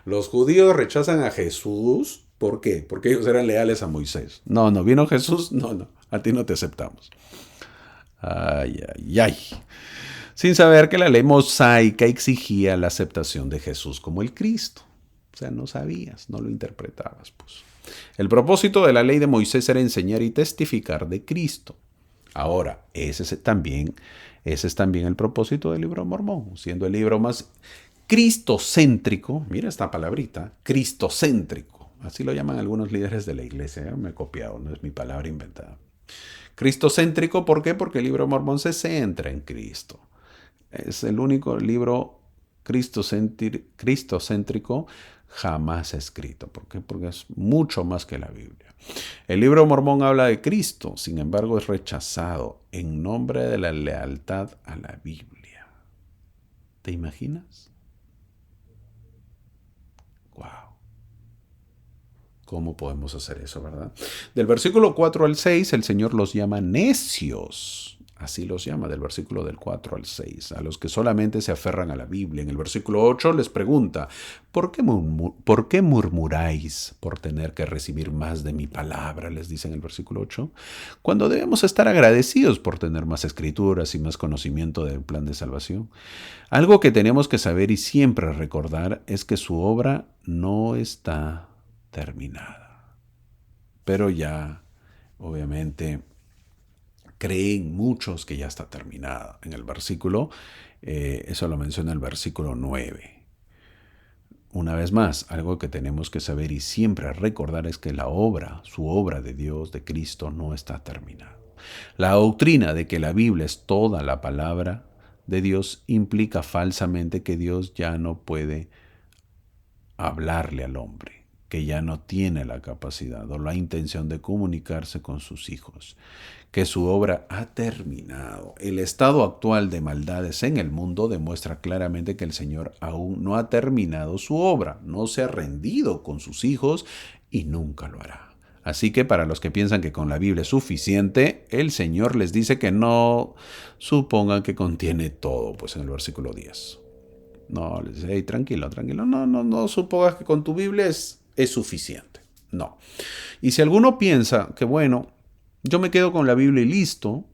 Los judíos rechazan a Jesús ¿Por qué? Porque ellos eran leales a Moisés. No, no, vino Jesús, no, no, a ti no te aceptamos. Ay, ay, ay. Sin saber que la ley mosaica exigía la aceptación de Jesús como el Cristo. O sea, no sabías, no lo interpretabas, pues. El propósito de la ley de Moisés era enseñar y testificar de Cristo. Ahora, ese es también el propósito del libro de Mormón, siendo el libro más cristocéntrico. Mira esta palabrita, cristocéntrico. Así lo llaman algunos líderes de la iglesia. Me he copiado, no es mi palabra inventada. Cristocéntrico, ¿por qué? Porque el libro de Mormón se centra en Cristo. Es el único libro cristocéntrico jamás escrito. ¿Por qué? Porque es mucho más que la Biblia. El libro de Mormón habla de Cristo, sin embargo es rechazado en nombre de la lealtad a la Biblia. ¿Te imaginas? ¡Wow! ¿Cómo podemos hacer eso, verdad? Del versículo 4 al 6, el Señor los llama necios. Así los llama, del versículo del 4 al 6, a los que solamente se aferran a la Biblia. En el versículo 8 les pregunta, ¿por qué murmuráis por tener que recibir más de mi palabra? Les dice en el versículo 8, cuando debemos estar agradecidos por tener más escrituras y más conocimiento del plan de salvación. Algo que tenemos que saber y siempre recordar es que su obra no está terminada. Pero ya, obviamente, creen muchos que ya está terminada. En el versículo, eso lo menciona el versículo 9. Una vez más, algo que tenemos que saber y siempre recordar es que su obra de Dios, de Cristo, no está terminada. La doctrina de que la Biblia es toda la palabra de Dios implica falsamente que Dios ya no puede hablarle al hombre, que ya no tiene la capacidad o la intención de comunicarse con sus hijos, que su obra ha terminado. El estado actual de maldades en el mundo demuestra claramente que el Señor aún no ha terminado su obra, no se ha rendido con sus hijos y nunca lo hará. Así que para los que piensan que con la Biblia es suficiente, el Señor les dice que no supongan que contiene todo, pues en el versículo 10. No, les dice, hey, tranquilo, tranquilo, no supongas que con tu Biblia es suficiente. No. Y si alguno piensa que, bueno, yo me quedo con la Biblia y listo,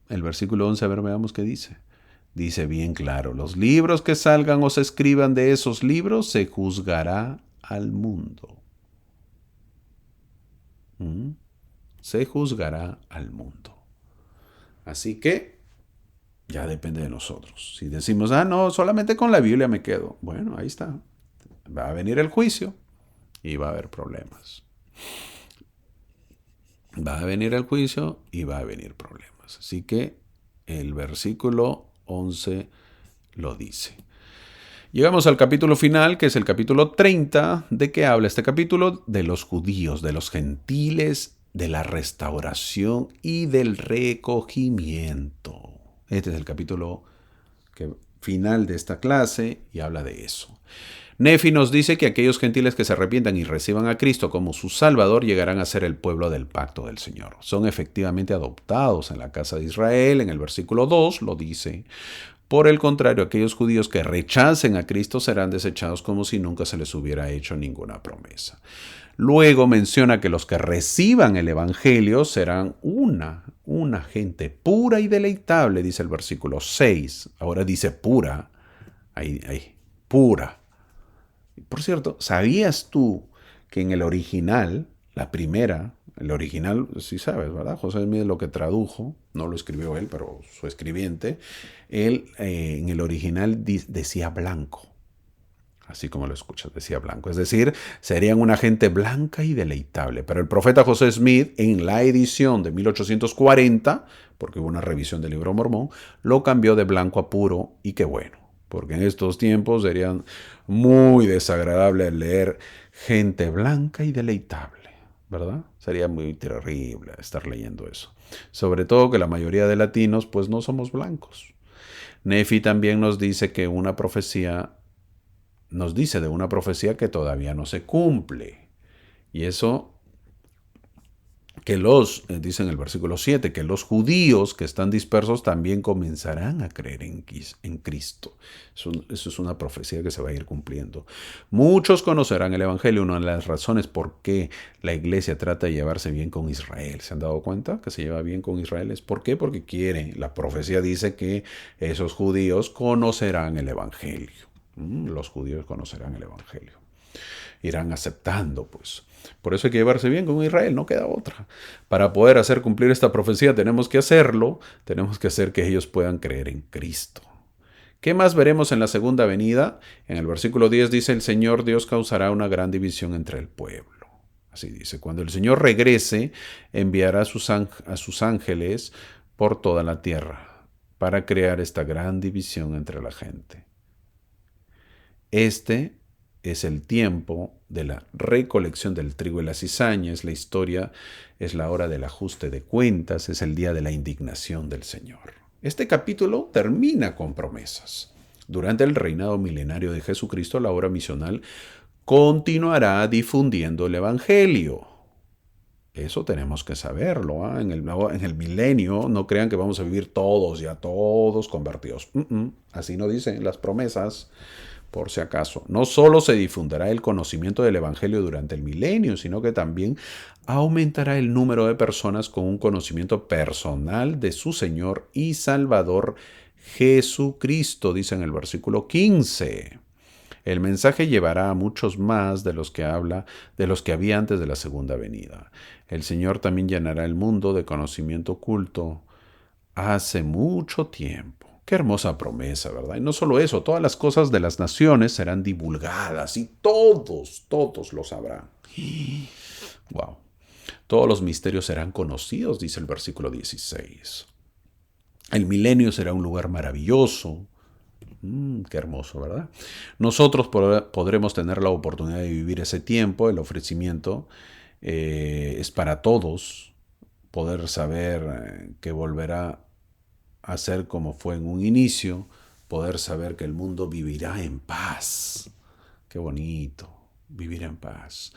el versículo 11, a ver, veamos qué dice. Dice bien claro, los libros que salgan o se escriban de esos libros se juzgará al mundo. Se juzgará al mundo. Así que ya depende de nosotros. Si decimos, no, solamente con la Biblia me quedo. Bueno, ahí está. Va a venir el juicio y va a haber problemas. Va a venir el juicio y va a venir problemas. Así que el versículo 11 lo dice. Llegamos al capítulo final, que es el capítulo 30. ¿De qué habla este capítulo? De los judíos, de los gentiles, de la restauración y del recogimiento. Este es el capítulo final de esta clase y habla de eso. Nefi nos dice que aquellos gentiles que se arrepientan y reciban a Cristo como su Salvador llegarán a ser el pueblo del pacto del Señor. Son efectivamente adoptados en la casa de Israel. En el versículo 2 lo dice. Por el contrario, aquellos judíos que rechacen a Cristo serán desechados como si nunca se les hubiera hecho ninguna promesa. Luego menciona que los que reciban el Evangelio serán una gente pura y deleitable, dice el versículo 6. Ahora dice pura. Ahí, pura. Por cierto, ¿sabías tú que en el original, el original, sí sabes, ¿verdad? José Smith lo que tradujo, no lo escribió él, pero su escribiente, él en el original decía blanco. Así como lo escuchas, decía blanco. Es decir, serían una gente blanca y deleitable. Pero el profeta José Smith, en la edición de 1840, porque hubo una revisión del libro Mormón, lo cambió de blanco a puro, y qué bueno. Porque en estos tiempos serían muy desagradable leer gente blanca y deleitable, ¿verdad? Sería muy terrible estar leyendo eso. Sobre todo que la mayoría de latinos pues no somos blancos. Nefi también nos dice de una profecía que todavía no se cumple. Y eso dice en el versículo 7, que los judíos que están dispersos también comenzarán a creer en Cristo. Eso es una profecía que se va a ir cumpliendo. Muchos conocerán el Evangelio. Una de las razones por qué la iglesia trata de llevarse bien con Israel. ¿Se han dado cuenta que se lleva bien con Israel? ¿Es por qué? Porque quiere. La profecía dice que esos judíos conocerán el Evangelio. Los judíos conocerán el Evangelio. Irán aceptando, pues. Por eso hay que llevarse bien con Israel, no queda otra. Para poder hacer cumplir esta profecía tenemos que hacerlo, tenemos que hacer que ellos puedan creer en Cristo. ¿Qué más veremos en la segunda venida? En el versículo 10 dice, el Señor Dios causará una gran división entre el pueblo. Así dice, cuando el Señor regrese, enviará a sus ángeles por toda la tierra para crear esta gran división entre la gente. Este es el tiempo de la recolección del trigo y la cizaña, es la historia, es la hora del ajuste de cuentas, es el día de la indignación del Señor. Este capítulo termina con promesas. Durante el reinado milenario de Jesucristo, la obra misional continuará difundiendo el Evangelio. Eso tenemos que saberlo. En el milenio no crean que vamos a vivir todos convertidos. Así no dicen las promesas. Por si acaso, no solo se difundirá el conocimiento del Evangelio durante el milenio, sino que también aumentará el número de personas con un conocimiento personal de su Señor y Salvador Jesucristo, dice en el versículo 15. El mensaje llevará a muchos más de los que había antes de la segunda venida. El Señor también llenará el mundo de conocimiento oculto hace mucho tiempo. Qué hermosa promesa, ¿verdad? Y no solo eso, todas las cosas de las naciones serán divulgadas y todos lo sabrán. Wow. Todos los misterios serán conocidos, dice el versículo 16. El milenio será un lugar maravilloso. Qué hermoso, ¿verdad? Nosotros podremos tener la oportunidad de vivir ese tiempo. El ofrecimiento es para todos. Poder saber que volverá a ser como fue en un inicio, poder saber que el mundo vivirá en paz. Qué bonito, vivir en paz.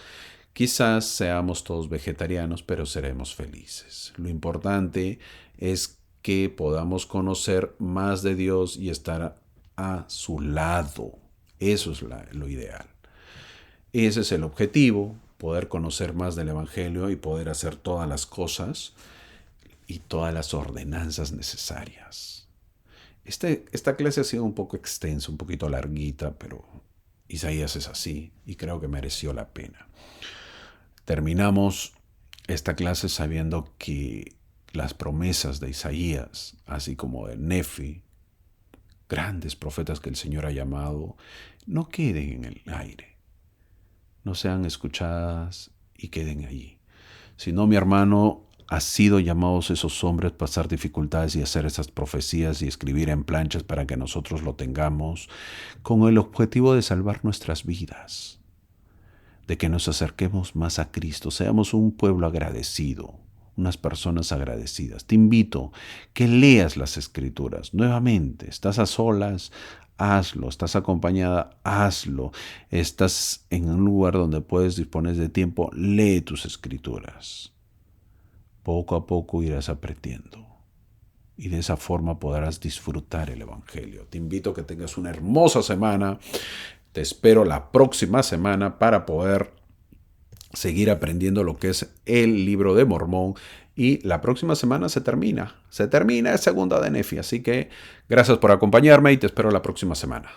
Quizás seamos todos vegetarianos, pero seremos felices. Lo importante es que podamos conocer más de Dios y estar a su lado. Eso es lo ideal. Ese es el objetivo, poder conocer más del Evangelio y poder hacer todas las cosas y todas las ordenanzas necesarias. Esta clase ha sido un poco extensa, un poquito larguita, pero Isaías es así y creo que mereció la pena. Terminamos esta clase sabiendo que las promesas de Isaías, así como de Nefi, grandes profetas que el Señor ha llamado, no queden en el aire, no sean escuchadas y queden allí. Sino, mi hermano, ha sido llamados esos hombres a pasar dificultades y hacer esas profecías y escribir en planchas para que nosotros lo tengamos, con el objetivo de salvar nuestras vidas, de que nos acerquemos más a Cristo, seamos un pueblo agradecido, unas personas agradecidas. Te invito que leas las Escrituras. Nuevamente, estás a solas, hazlo. Estás acompañada, hazlo. Estás en un lugar donde puedes disponer de tiempo, lee tus Escrituras. Poco a poco irás aprendiendo y de esa forma podrás disfrutar el Evangelio. Te invito a que tengas una hermosa semana. Te espero la próxima semana para poder seguir aprendiendo lo que es el libro de Mormón. Y la próxima semana se termina el segunda de Nefi. Así que gracias por acompañarme y te espero la próxima semana.